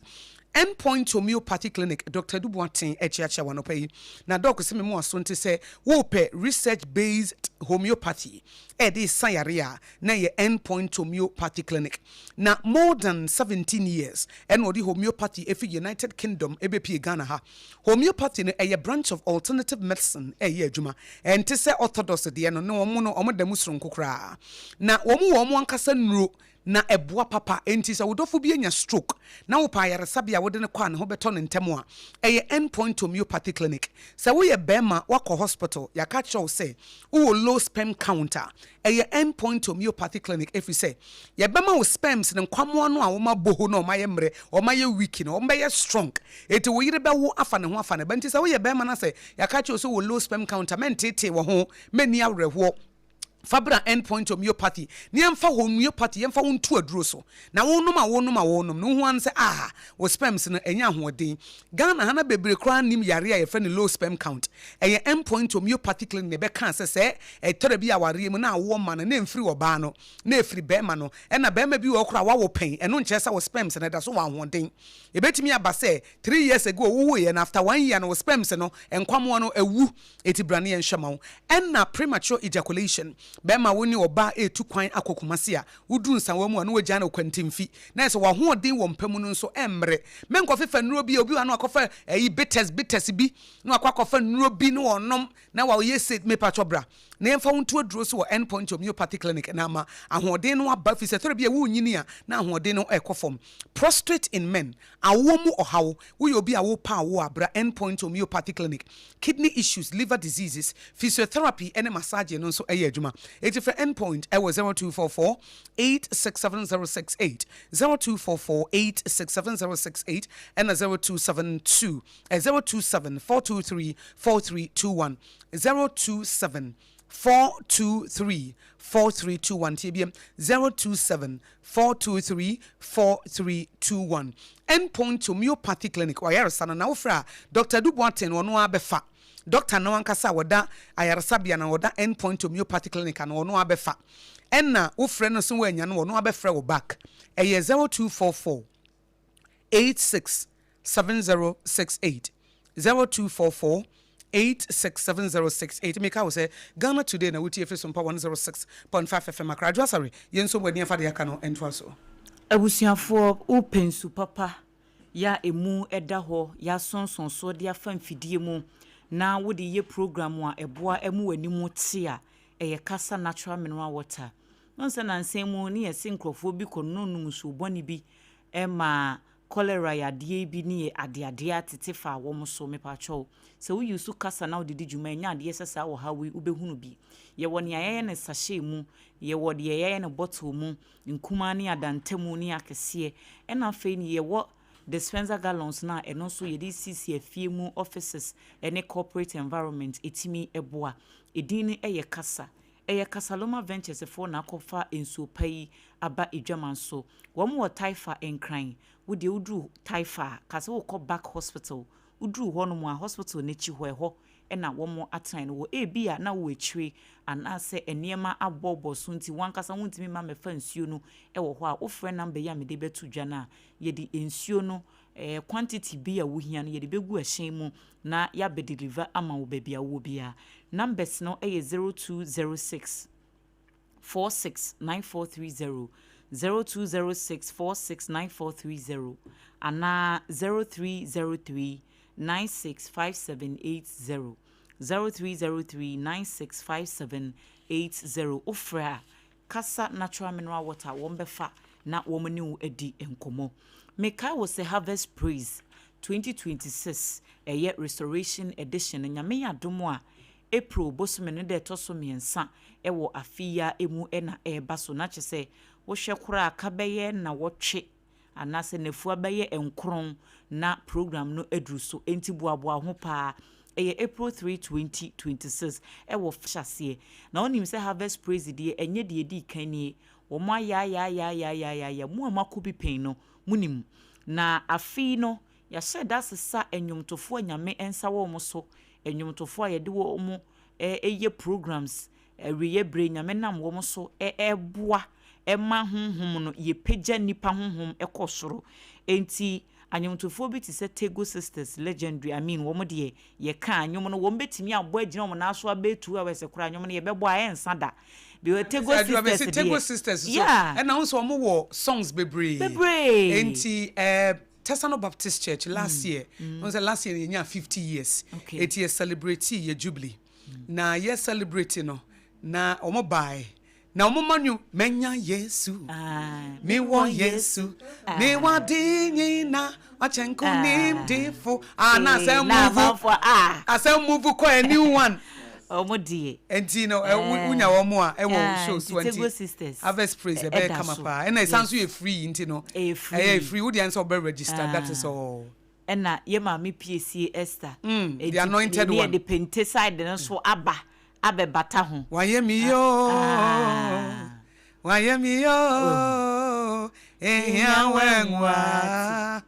B: Endpoint Homeopathy Clinic, Dr. Dubuatin Echiacha Wanope. Na doc se me mo asonte se wo pe research based homeopathy. Edi sayaria na ye Endpoint Homeopathy Clinic. Na more than 17 years and odi homeopathy efi United Kingdom ebepi Ghana ha. Homeopathy no a branch of alternative medicine eye adwuma. Ente se orthodox de no no omo da musron kokra. Na omo ankasa nuro na eboa papa enti sa wodofo bi anya stroke na wo pa yare sabia wode ne kwa ne ho beto ne ntemo a eye Endpoint Homeopathy Clinic sa wo ye bema wako hospital ya ka chow say wo low sperm counter eye Endpoint Homeopathy Clinic efi say ye bema wo sperms ne nkwamo no a wo ma boho no ma ye mre o ma ye weak no o ma ye strong eti wo yire be wo afa ne ho afa ne enti sa wo ye bema na say ya ka chow so wo low sperm counter mentete wo ho mani awreho Fabra Endpoint Homeopathy. Ni amfa homeopathy yemfa wontu aduro so. Na wonum no hu an se wo sperms no enya hoden. Ghana hana bebre kra nim yare a ye friend low sperm count. Eye Endpoint Homeopathy Clinic be kan se e tere bi aware mu na wo ma no na mfiri oba no na efiri be ma no e na be ma bi wo kra wa wo pen eno nche se wo sperms no da so wa hoden. E betimi aba se 3 years ago wo ye na after 1 year no wo sperms no enkwamo no ewu eti brane ye nhwema wo. En na premature ejaculation bema woni oba etu kwan akokumase a wudu nsanwa mu anu wagya na kwantimfi na so wa hoden wo mpamu no so emre menkofefa nuro bi obi anu akofa bitters bi no akofa nuro bi no onom na wa yese mepa chobra na emfa wontu aduro so wo Endpoint Homeopathy Clinic na ma ahoden no aba fi se tori bi wo nyini a na ahoden no ekofom prostrate in men awomu ohawo wo obi a wo pa wo abra Endpoint Homeopathy Clinic kidney issues liver diseases physiotherapy and massage no so eye adwuma. It's for Endpoint. I was 0244 867068 0244 867068 and a 0272 027 423 4321 027 423 4321 TBM 027 423 4321 Endpoint Homeopathy Clinic where sana na ofra Dr. Dubuatin wono abefa Doctor no ankasa woda ayaresabia na woda Endpoint Homeopathy Clinic na wono abefa enna wo frɛ no so wanya no wono abɛfrɛ wo back eye 0244 867068 0244 867068. Make I say Ghana today na wuti efe SOMPA 106.5 FM Accra. Sorry, yenso bodi afa de aka no entwa so.
D: Abusuafo open su papa ya emu eda ho ya sonson so de afa mfidie mu na wo de ye program a eboa emu wanimu te a eye kasa natural mineral water. Nonse na nsemu ni ye sinkrofo bi kononum su boni bi ema cholera ya die bi ni ade atetefa wo mo so mepacho se wo yusu kasa na odidi djuma nya ade sesa wo hawi ubehunu bi ye woni ayeye ne sachet mu ye wodi yeye ne bottle mu nkuma ni adantemu ni akese e na fe ni ye wo dispenser gallons na eno so ye di cc afie mu offices ene corporate environment etimi eboa edini eye kasa Kasaloma Ventures for na kofa enso pai aba edwaman so wo mo taifa enkran wo de udru taifa kase wo ko back hospital udru ho no mo hospital ne chi ho na wo mo atan no wo ebia na wo etwire anase eniema abobo so nti wankasa wontimi ma mefa nsuo no wo ho a wo frɛ number ya me de betu dwa na ye di nsuo no quantity bi a wo hia no ye de begu ahyen mu na ya be deliver ama wo bia wo bia numbers no 0206 469430 0206 469430 ana 0303 965780 0303 965780 ofra kasa natural mineral water wombefa na womani edi enkomo Meka was a harvest praise 2026 a year restoration edition nyame ya domo a April bosome no de toso miensa ewo afia emu na baso na chese wo hwe kura ka beye na wotwe anase nefu abeye enkron na program no edru so enti boaboa ho pa April 3 2026 ewo fashase na onim se harvest praise die enye de di kanie wo ma ya mu amakobi pen no munim na afi no ya sheda sesa enyomtofo anyame ensa wo mo so enyomtofo ayede wo mo eye programs riye bre nyame nam wo mo so eboa ema honhom no ye pagya nipa honhom ekosoro enti anyomtofo bi ti se Tego Sisters legendary wo mo de ye ka anyom no wo mbetimi abo agina wo na so abetu a wese kura anyom no ye bebo ensa da the Tego Sisters
B: yeah and now so mo wo songs bebre enti Tesano Baptist Church last year last year nya 50 years it is celebrate ye jubilee na ye celebrate no na omo bai na omo manu menya Yesu me wo Yesu me wa dinyi na achenko nim defo na say move ko a new one
D: omo die
B: enti no unya wo mo a wo shows 20
D: Tego Sisters
B: harvest praise be come up and I sound so free enti no free wo dey answer be register that is all
D: na ye ma me PSC Esther
B: the anointed one
D: the pentaside no so abebata ho
B: wayemi yo ehia wenwa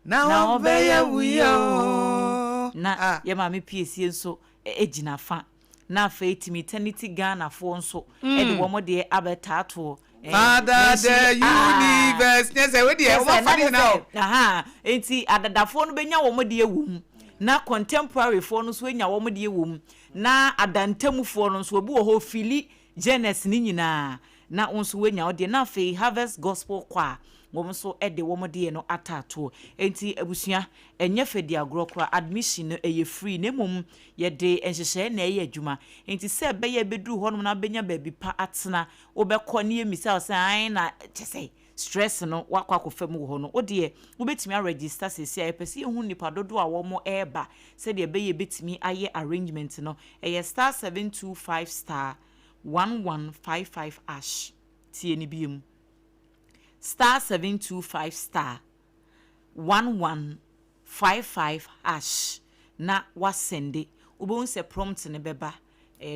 B: na obeye wuyo
D: na ye ma me PSC nso ejina fa na fa etimi eternity Ghana fo nso e de wo mo de abetato
B: Father the universe yes we dey what funny now
D: enti adadafo no benya wo mo de ewum na contemporary fo no so enya wo mo de ewum na adantamufo no so obi wo ho fili Genesis ni nyina na onso wenya wo de na fa harvest gospel choir wo so ede wo mo de no atato enti abusua enye fedi agro kra admission no eye free na mom ye de enhyehyɛ na eye adwuma enti se be ye bedu ho no na benya baabi pa atena wo be kɔ ne emisa se an na kyese stress no wakwa kofam wo ho no wo de wo betimi register sesi a pese hu nipa dodo a wo mo eba se de be ye betimi aye arrangement no eye star 725 star 1155 ash tie ni biem star 725 star 1155 ash na wasende ubon se prompt ne beba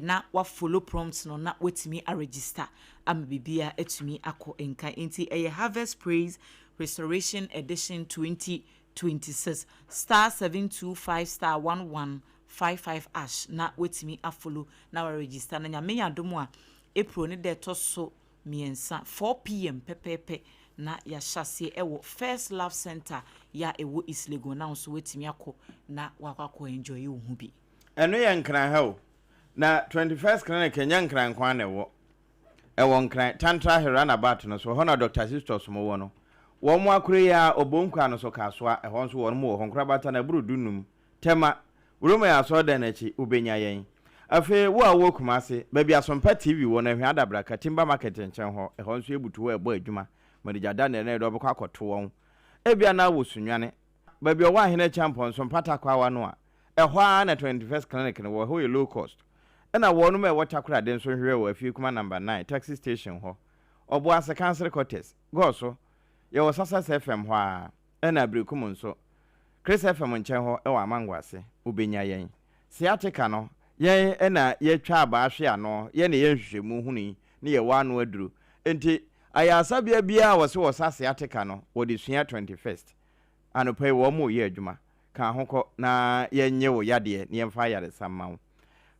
D: na wa follow prompt no na wetimi a register am bibia etumi akọ enka enti harvest praise restoration edition 2026 star 725 star 1155 ash na wetimi a follow na wa register na nyame yadomo a April ne de to so miensa 4 p.m. pepepe na ya hyase ewo First Love Center ya ewo East Legon na so wetimi akọ na wakọ enjoy wo hu bi
C: eno ye nkran ha o na 21st clinic nya nkran kwan na ewo nkran tantra herana bat no so hono Dr. Sisters mo wo no wo mo akure ya obonkwa no so kasoa ehon so wo mo wo honkra bata na buru dunum tema uruma ya so da na chi ubenya yen afi wo a wo kumase baabi asompa TV wo na hwe adabra katimba market nchen ho ehon so ebutu wo ebo adwuma madija da na do bekwa akoto won ebia na wo sunwane baabi owa hene champion so mpata kwa wa no a ehwa na 21st clinic no wo ho ye low cost na wo no me watakura den so hwe wo afi kuma number 9 taxi station ho obo ase cancer quarters go so ye wo sasa FM ho a na brekum nso Chris FM nchen ho e wa mangwase ubenya yen siatica no yen na ye twa aba ahwe ano ye ne ye hwehwemu huni ne ye wa no aduru enti ayasa bia wo se wo sase atica no wo de sua 21st anopai wo mo ye adwuma ka hoko na ye nye wo yade ne yemfa yare samma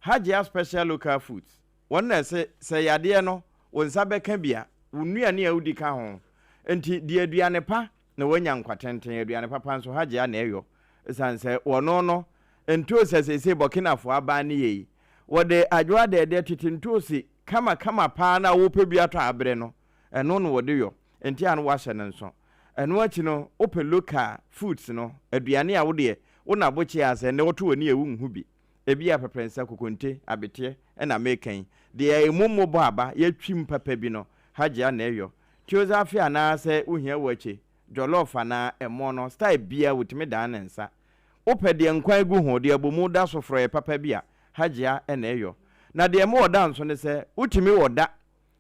C: Hajia special local foods won na se yade no wo nsa beka bia wonua ne awudi ka ho enti de aduane pa na wanya nkwatenten aduane papa nso Hajia na eyo sanse wono no ento sese Burkina aba ne yi wode adwoa de titintosi kama pa na wo pe bia to abre no eno no wode yo enti an wa hye ne nso eno achi no open local foods no aduane a wode wo na bochi ase ne woto woni ewu nhu bi ebi a peprensa kokonte abete na mekan de emummo bo aba yatwim papa bi no Hajia na eyo tioza afia na se uhia wache jollof na emo no style bia wutime da na nsa opede nkwan egu ho de abomu da so froye papa bia Hajia na eyo na de emo oda nso ne se wutime woda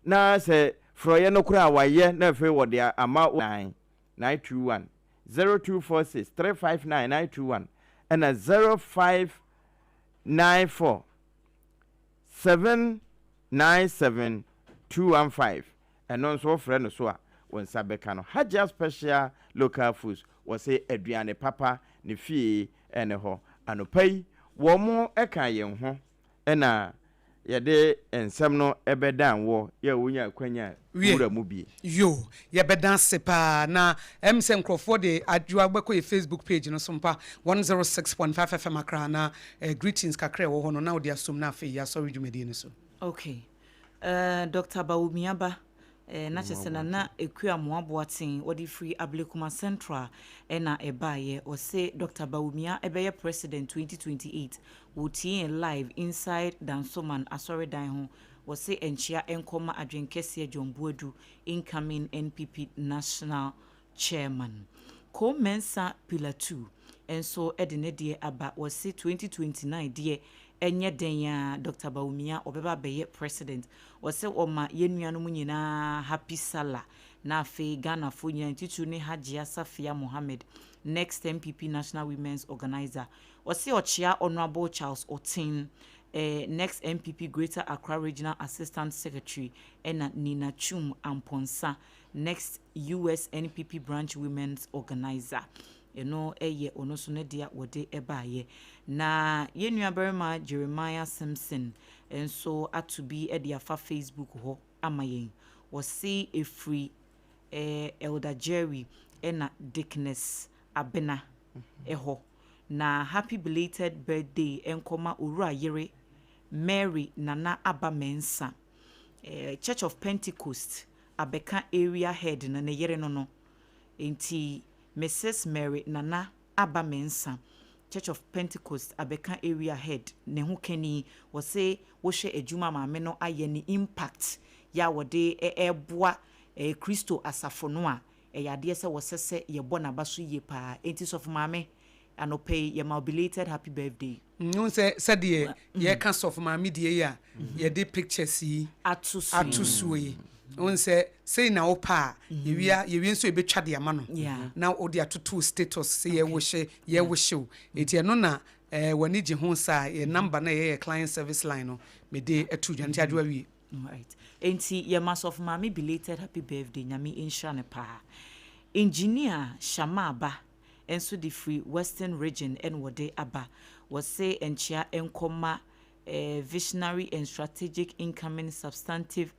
C: na se froye no kura waye na fe wode ama 921 0246 359 921 and 0594 797 215 and also friend so when sabekano Hajia special local foods was say aduane papa ne fie ene ho anopai wo mo eka yen ho ena yede ensem no ebedan wo ya wonya kwanya wura mu bi
B: yo ye bedan sepa na emse nkrofo de adwa gbeko ye Facebook page no SOMPA 106.5 FM akra na greetings kakra wo ho no na odi asom na afi ya sorry jumedi ni so
D: okay Dr. Bawumiaba na chesena na ekua moaboaten wodi free Ablekuma Central na ebaye o say Dr. Bawumia ebeye president 2028 wotie live inside Dansoman Asore Dan ho o say enchia enkoma adwenkese Jombuadu incoming NPP national chairman ko mensa pillar 2 enso edene de aba o say 2029 de enye den ya Dr. Bawumia obeba beye president wose oma yenuanu nyina happy sala na afi Ghana fo nyina titu ne Hajia Safia Mohammed next MPP national women's organizer wose ochia honorable Charles Otin next MPP Greater Accra regional assistant secretary ena Nina Chum Amponsa next US NPP branch women's organizer eno eye ono so ne dia wode ebaye na yenua berma Jeremiah Simpson enso atubi e dia fa Facebook ho amayen wo see a free Elder Jerry ena Dickness Abena eho na happy belated birthday enkoma Owura Yere Mary Nana Abamensa Church of Pentecost Abeka area head na ne yere no enti Mrs. Mary Nana Abamensa Church of Pentecost Abeka area head ne ho kani wo say wo hwe adwuma maame no aye ni impact ya wode eboa Kristo asafo no a yade se wo sese ye bona baso ye pa enti sof maame anope ye mobilated happy birthday
B: no say de ye kan sof maame de ya ye de pictures yi atusu yi on say na opa ye wi nso ebetwa de ama no na odi atoto status say ye wo hye eti no na wani ji ho sa ye number na ye client service line no me de atu dwan ti adwa wi
D: right enti ye mass of mama belated happy birthday nyame insha ne pa engineer Shamaba enso the free western region en wode aba was say enchia enkoma visionary and strategic incoming substantive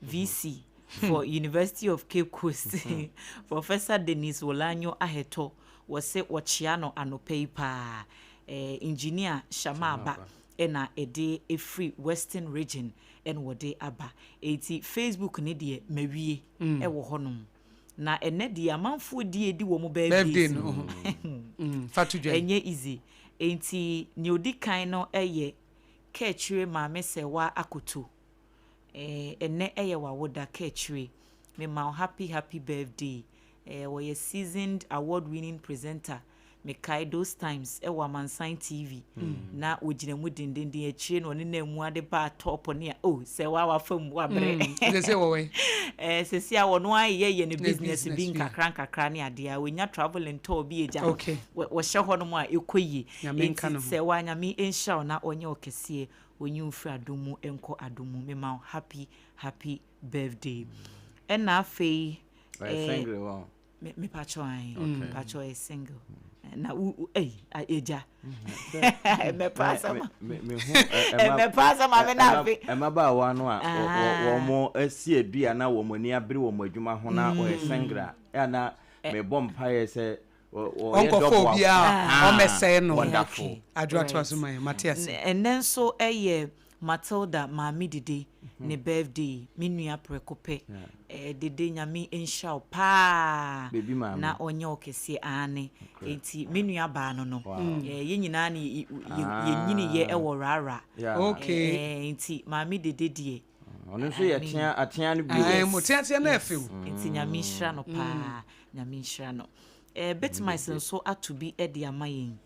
D: VC for University of Cape Coast. Professor Dennis Wolanyo Aheto was say wachiano anope pa. Engineer Shamaba ena ede a free Western region and wode aba. Eti Facebook ne de mewie ewo honum. Na ene de amanfo die di wo mo birthday no.
B: Fatu dwen.
D: Enye easy. Enti ni odi kan no eye kechire maame sewa akoto. Ene eye wa woda kechire. Me ma happy birthday. We a seasoned award-winning presenter. Me kai those times ewa Mansign TV na ojine mu dindindin echire no ne na mu ade ba top ne oh se wa fam wa bre
B: they say we
D: se sia wono aye ne business bi nkakra ne ade a wenya travel and tour bi eja wo hye ho no mu a ekoyi se wa nyame enshaw na onye okese onye mfri adomu enko adomu me ma happy birthday na afei
C: single wow
D: me pacho ai pacho is single na eja me pasa ma me pasa ma me na fe
C: emaba wa no a wo mo asi adua na wo mani abere wo adwuma ho na o sengra na me bompa ye se
B: onkofo bia o mese no wonderful adwa to asuma Matthias
D: and then so Matilda mami dide ne birthday minua prekope dede nyame enshaw pa na onye okese ane enti minua ba no ye nyina ne ye nyini ye ewo rara enti mami dede die
C: ono so ye atia no bi
B: mo tia na afim
D: enti nyame nhira no pa nyame nhira no BITMISE nso atubi e de amayen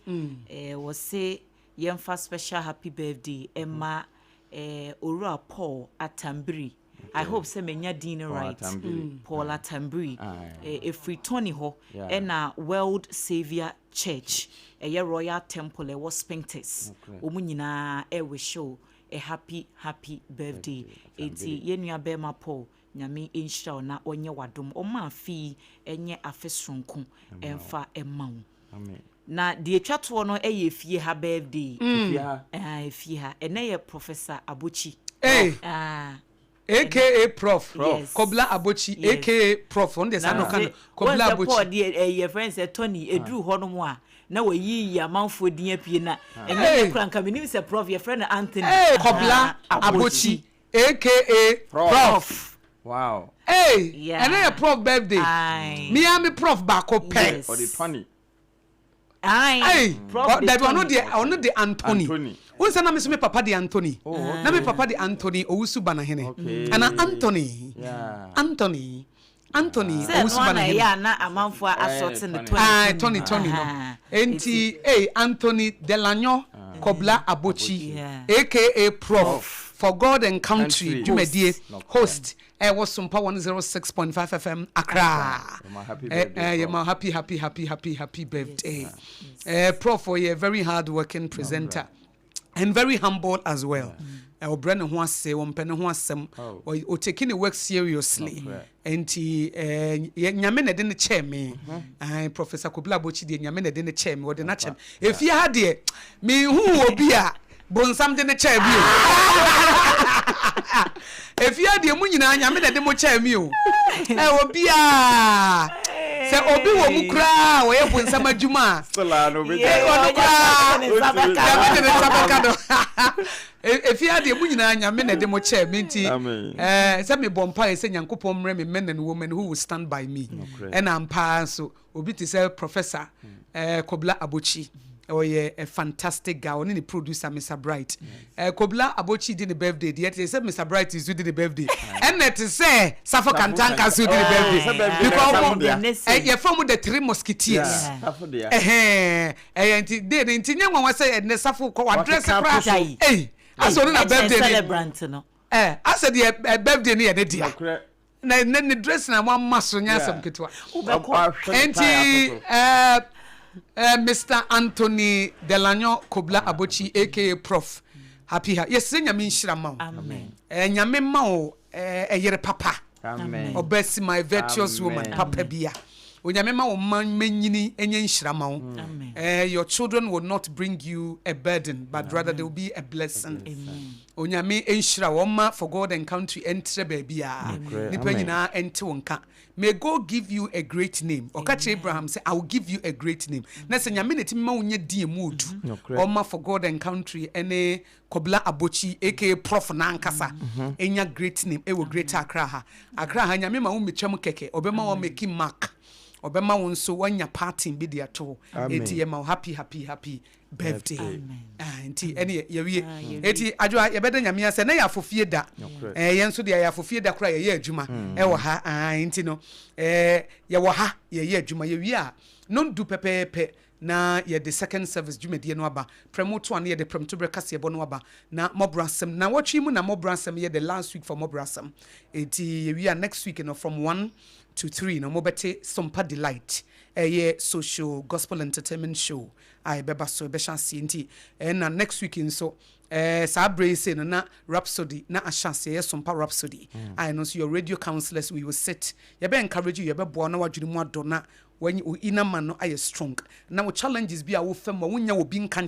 D: wo se yemfa special happy birthday Emma Ora Paul Atambri. I hope say menya din right. Paul Atambri. Free Tony ho and World Savior Church. A Royal Temple was Spinkters. Omu nyina we show a happy birthday. Eti yenua bema Paul nyame insha na onye wadom o ma fi enye afesronko emfa emawo. Amen. Na die twato no eye fie ha birthday fie ha ene ye Professor Abochi
B: aka Prof Kobla Abochi aka Prof on the sano kan Kobla Abochi
D: what the your friend say Tony edru ho no mo a na we yi amanfo din apie na enye kranka menim say Prof your friend Anthony
B: Kobla Abochi aka Prof
C: wow
B: ene ye Prof birthday me am Prof ba ko pe
C: for the funny
B: that one no the Anthony. Who say na me papa de Anthony? Na me papa de Anthony Owusu bana hene. Ana Anthony. Anthony Owusu bana hene.
D: Ya na amanfo assorting the 20.
B: Tony no. Enti Anthony Delanyo Kobla Abochi aka Prof for God and Country Jumedie host was SOMPA 106.5 FM Accra. My happy birthday. Prof, you're a very hard-working presenter and very humble as well. Brennan who say one penny who some or taking the work seriously. And Yamena didn't chair me. Professor Kobla Abochi did Yamena didn't chair me or the natural. If you had it, me who will be a bon something the chair if you had the munina Yamena demo chair me. I will be a say obi wo mukra wo yebun sama juma
C: solano be
B: if you had the munina Yame na demo chair minti say me bompa say Nyankopon mre me men and women who will stand by me and am pa so obi to say Professor Kobla Abochi a fantastic guy. Only the producer, Mr. Bright. Kobla Abochi did the birthday. Yet they said Mr. Bright is doing the birthday. And that to say, Suffolk and Tankas did the birthday. Because you're from the Three Musketeers. And they didn't know what say, and the Suffolk address a crash. Hey, I saw a birthday celebrant. I said, the birthday near the dear. Then the dress and one muscle, yes, some kit. And Mr. Anthony Delanyo Kobla Abochi aka Prof happy yes nyame nhira ma amen nyame ma o yere papa amen obesi my virtuous woman papa bia onyame wo man menyini enye nhyira ma wo. Your children will not bring you a burden, but rather they will be a blessing. Amen. Onyame enhyira wo ma for God and country entre baby a. Nipa nyina ente wonka. May God give you a great name. Okache Abraham say, I will give you a great name. Na se nyame ne timma wonye die mood. Oma for God and country ene Kobla Abochi aka Prof Nankasa. Enya great name. E wo great Accra ha. Accra ha nyame ma wo metwam keke. Obema wo make mark. Obema wo nso wanya party bi de ato. Eti ye ma happy birthday. Enti ene ye wie. Eti adwa ye beda nyame ase na ya fofie da. Ye nso de ya fofie da kra ye adwuma. E wo ha enti no ye wo ha ye adwuma ye wie a non du pepepe na ye the second service dwumadie no aba promote one ye the promote kase ebo no aba na mobrasem na watchi mu na mobrasem ye the last week for mobrasem eti ye we next week no from 1 to 3 no mobete SOMPA Delight ye social gospel entertainment show I beba so be chance enti na next week so sa brace no na Rhapsody na chance ye SOMPA Rhapsody I know so your radio counselors we will sit ye be encourage you ye be bo na wadwene mu adona when you ina man no aye strong now challenges be a wo fam wo nya wo bi nka